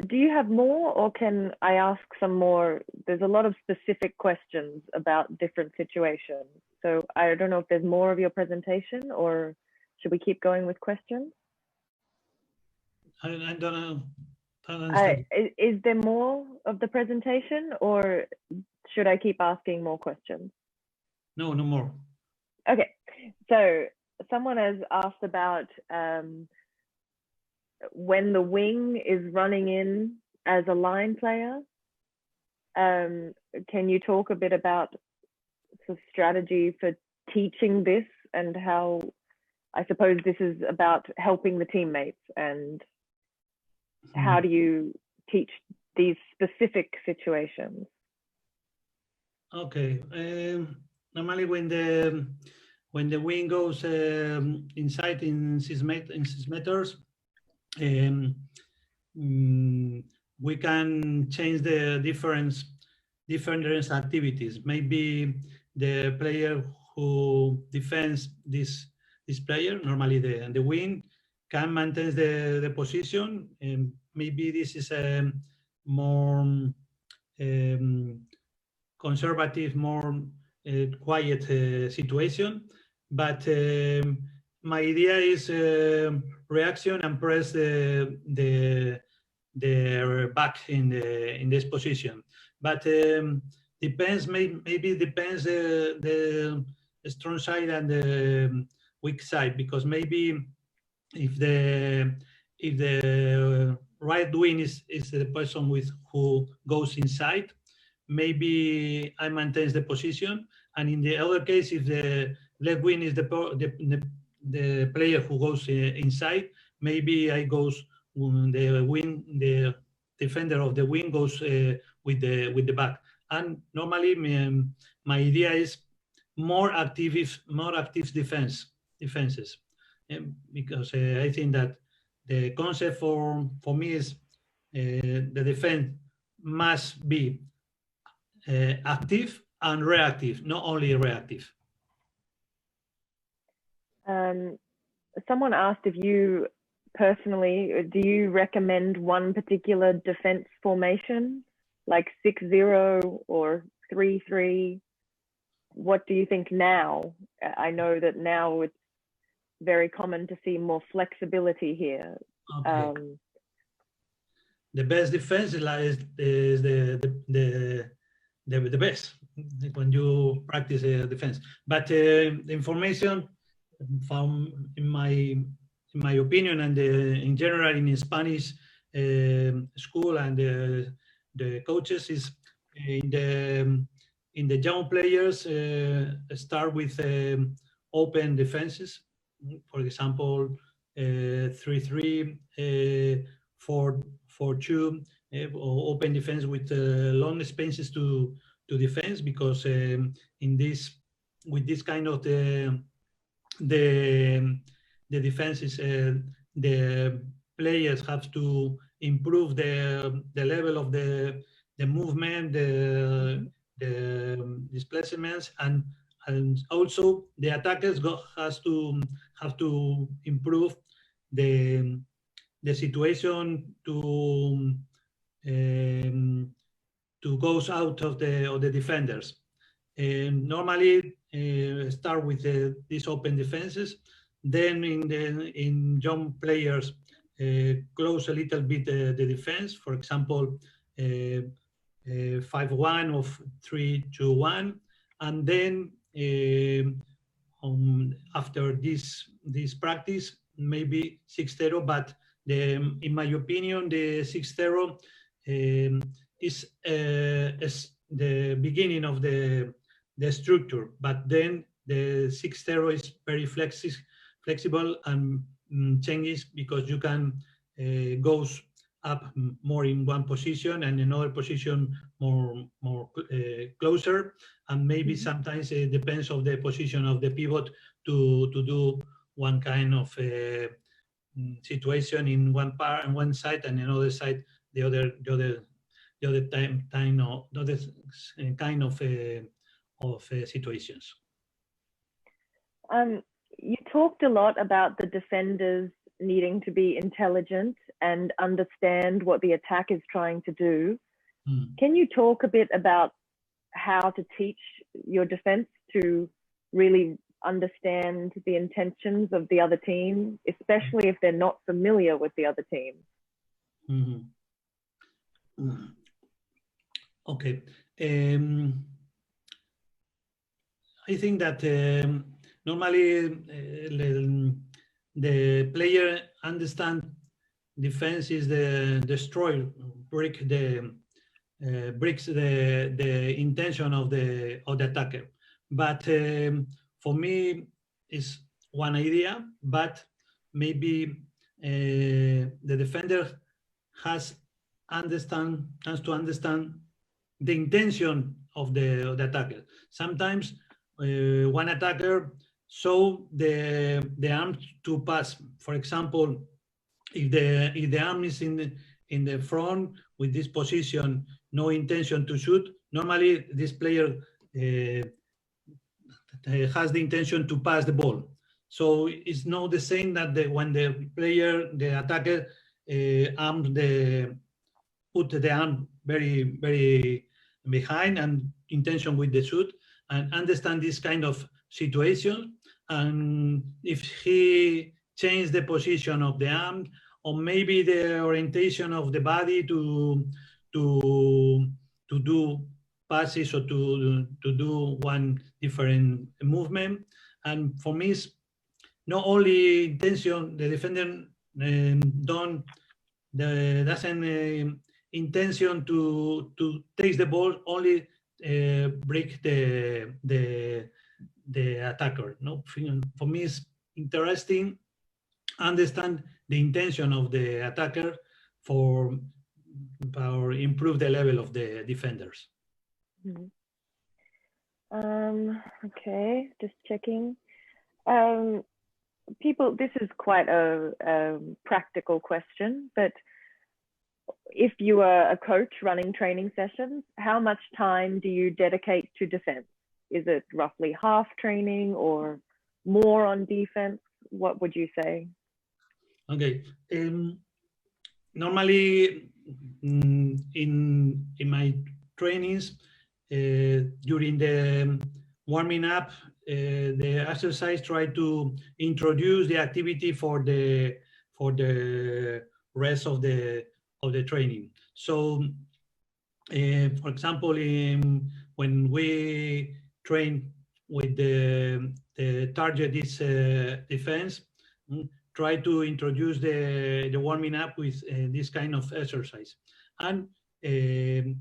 Do you have more, or can I ask some more? There's a lot of specific questions about different situations. So I don't know if there's more of your presentation, or should we keep going with questions? I don't know. I don't understand. Is there more of the presentation, or should I keep asking more questions? No, no more. Okay, so someone has asked about when the wing is running in as a line player. Can you talk a bit about the strategy for teaching this, and how, I suppose this is about helping the teammates, and how do you teach these specific situations? Okay. Normally, when the wing goes inside in 6 meters, we can change the different activities. Maybe the player who defends this player, normally the wing, can maintain the position, and maybe this is a more conservative, more quiet situation. But my idea is reaction and press the back in this position. But depends, maybe depends the strong side and the weak side, because maybe if the right wing is the person who goes inside, maybe I maintain the position, and in the other case, if the left wing is the player who goes inside, maybe I goes the defender of the wing goes with the back. And normally my idea is more active defenses, because I think that the concept for me is the defense must be active and reactive, not only reactive. Someone asked if you personally, do you recommend one particular defense formation, like 6-0 or 3-3? What do you think now? I know that now it's very common to see more flexibility here. Okay. The best defense is the best when you practice defense. But the information from in my opinion, and in general in Spanish school and the coaches, is in the young players start with open defenses. For example, 3-3, 4-2, or open defense with long spaces to defense, because in this, with this kind of the defenses, the players have to improve the level of the movement, the displacements, and also the attackers have to improve the situation to goes out of the defenders. Normally start with these open defenses, then in young players close a little bit the defense. For example, 5-1 or 3-2-1, and then after this practice, maybe 6-0. But in my opinion, the 6-0 is the beginning of the structure, but then the 6-0 is very flexible and changes, because you can goes up more in one position and another position more closer, and maybe sometimes it depends of the position of the pivot to do one kind of situation in one part and one side, and another side the other the other kind of situations. You talked a lot about the defenders needing to be intelligent and understand what the attack is trying to do. Can you talk a bit about how to teach your defense to really understand the intentions of the other team, especially if they're not familiar with the other team? Okay. I think that normally the player understand defense is the destroy, breaks the intention of the attacker. But for me, it's one idea. But maybe the defender has to understand the intention of the attacker. Sometimes one attacker show the arm to pass. For example, if the arm is in the front with this position, no intention to shoot, normally this player has the intention to pass the ball. So it's not the same that when the attacker put the arm very behind and intention with the shoot, and understand this kind of situation. And if he changed the position of the arm, or maybe the orientation of the body to do passes, or to do one different movement. And for me, it's not only intention. The defender doesn't intention to take the ball, only break the attacker. No, for me, it's interesting understand the intention of the attacker for improve the level of the defenders. Okay, just checking. This is quite a practical question, but if you are a coach running training sessions, how much time do you dedicate to defense? Is it roughly half training or more on defense? What would you say? Okay. Normally, in my trainings, during the warming up, the exercise try to introduce the activity for the rest of the training. So, for example, when we train with the target is defense, try to introduce the warming up with this kind of exercise. And the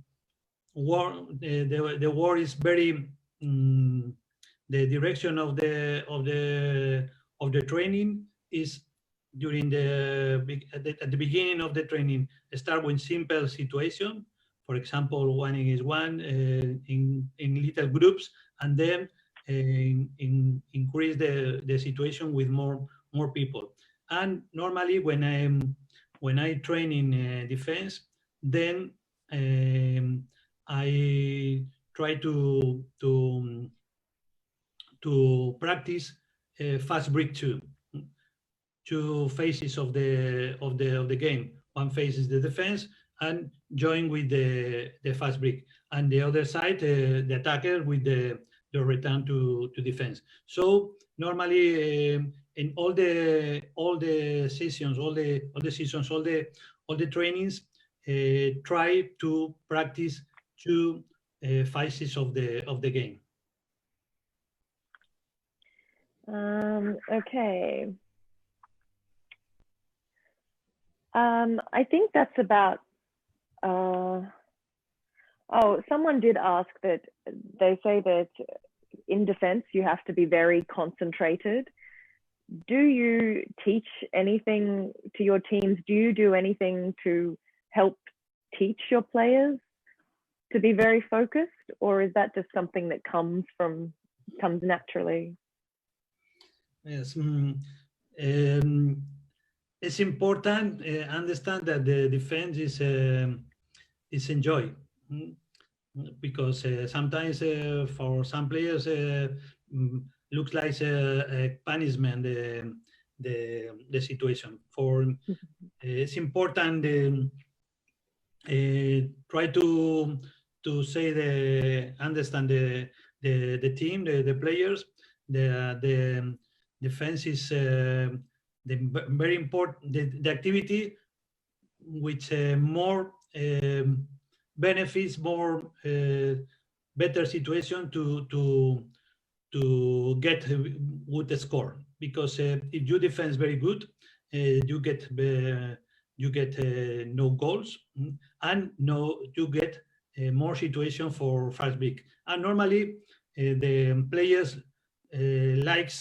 war is very the direction of the training is during at the beginning of the training, start with simple situation. For example, 1-on-1 in little groups, and then increase the situation with more people. And normally when I train in defense, then I try to practice fast break two phases of the game. One phase is the defense and join with the fast break, and the other side the attacker with the return to defense. So normally in all the sessions, all the trainings, try to practice two phases of the game. Okay. I think that's about, someone did ask that they say that in defense, you have to be very concentrated. Do you teach anything to your teams? Do you do anything to help teach your players to be very focused, or is that just something that comes naturally? Yes. It's important understand that the defense is enjoy. Because sometimes for some players looks like a punishment the situation. For it's important try to say understand the team, the players, the defense is very important. The activity which more benefits, more better situation to get a good score. Because if you defense very good, you get no goals, and you get more situation for fast break. And normally the players like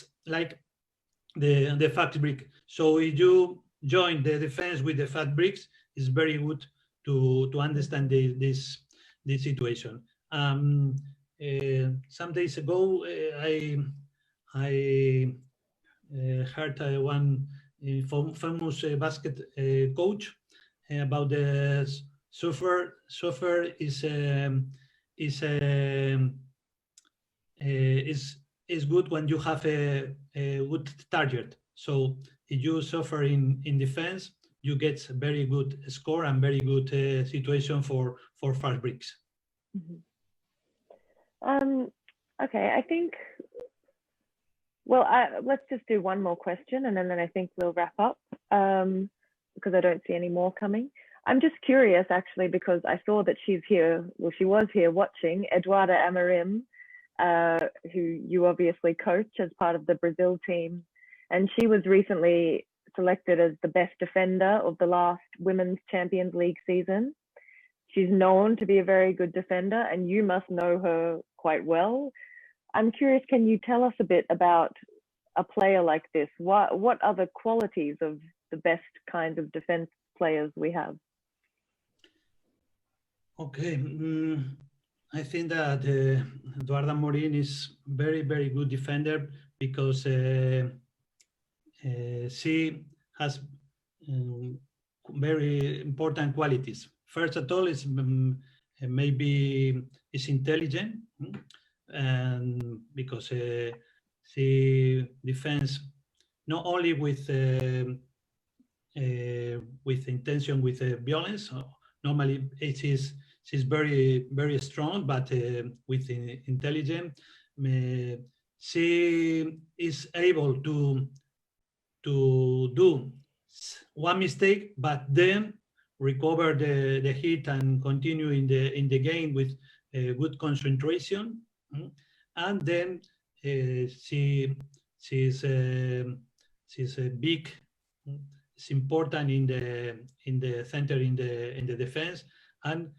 the fast break. So if you join the defense with the fast breaks, it's very good to understand this situation. Some days ago, I heard one famous basket coach about the surfer. Surfer is good when you have a good target. So if you suffer in defense, you get very good score and very good situation for fast breaks. Okay, I think, well, let's just do one more question, and then I think we'll wrap up, because I don't see any more coming. I'm just curious, actually, because I saw that she's here, well, she was here watching, Eduarda Amorim, who you obviously coach as part of the Brazil team. And she was recently selected as the best defender of the last Women's Champions League season. She's known to be a very good defender, and you must know her quite well. I'm curious, can you tell us a bit about a player like this? What are the qualities of the best kind of defense players we have? Okay, I think that Eduarda Morin is very, very good defender, because she has very important qualities. First of all, is maybe is intelligent, and because she defends not only with intention, with violence. Normally, she's very, very strong, but with intelligence, she is able to do one mistake, but then recover the hit and continue in the game with good concentration. And then she's a big. It's important in the center, in the defense, and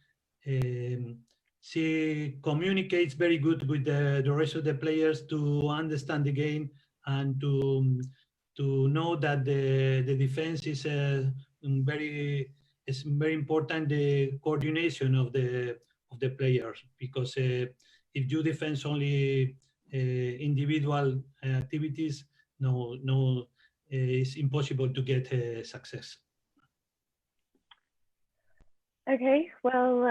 she communicates very good with the rest of the players to understand the game, and to know that the defense is very important, the coordination of the players, because if you defend only individual activities, it's impossible to get success. Okay, well,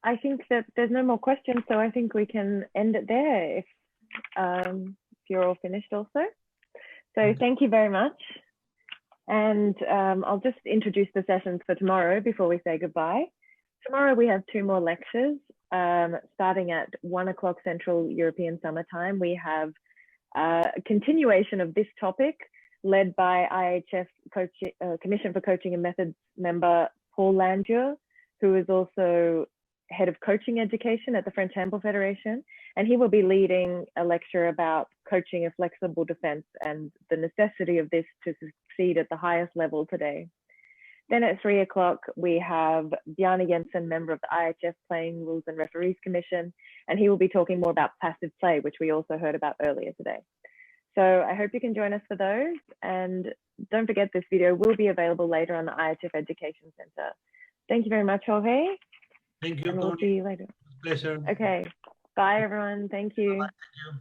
I think that there's no more questions, so I think we can end it there if you're all finished also. So thank you very much. And I'll just introduce the sessions for tomorrow before we say goodbye. Tomorrow we have 2 more lectures, starting at 1 o'clock Central European Summer Time. We have a continuation of this topic, led by IHF Commission for Coaching and Methods member Paul Landieu, who is also head of coaching education at the French Handball Federation. And he will be leading a lecture about coaching a flexible defense and the necessity of this to succeed at the highest level today. Then at 3 o'clock, we have Bjarne Jensen, member of the IHF Playing Rules and Referees Commission, and he will be talking more about passive play, which we also heard about earlier today. So I hope you can join us for those. And don't forget, this video will be available later on the IHF Education Center. Thank you very much, Jorge. Thank you, and we'll see you later. Pleasure. Okay. Bye, everyone. Thank you. Bye. Thank you.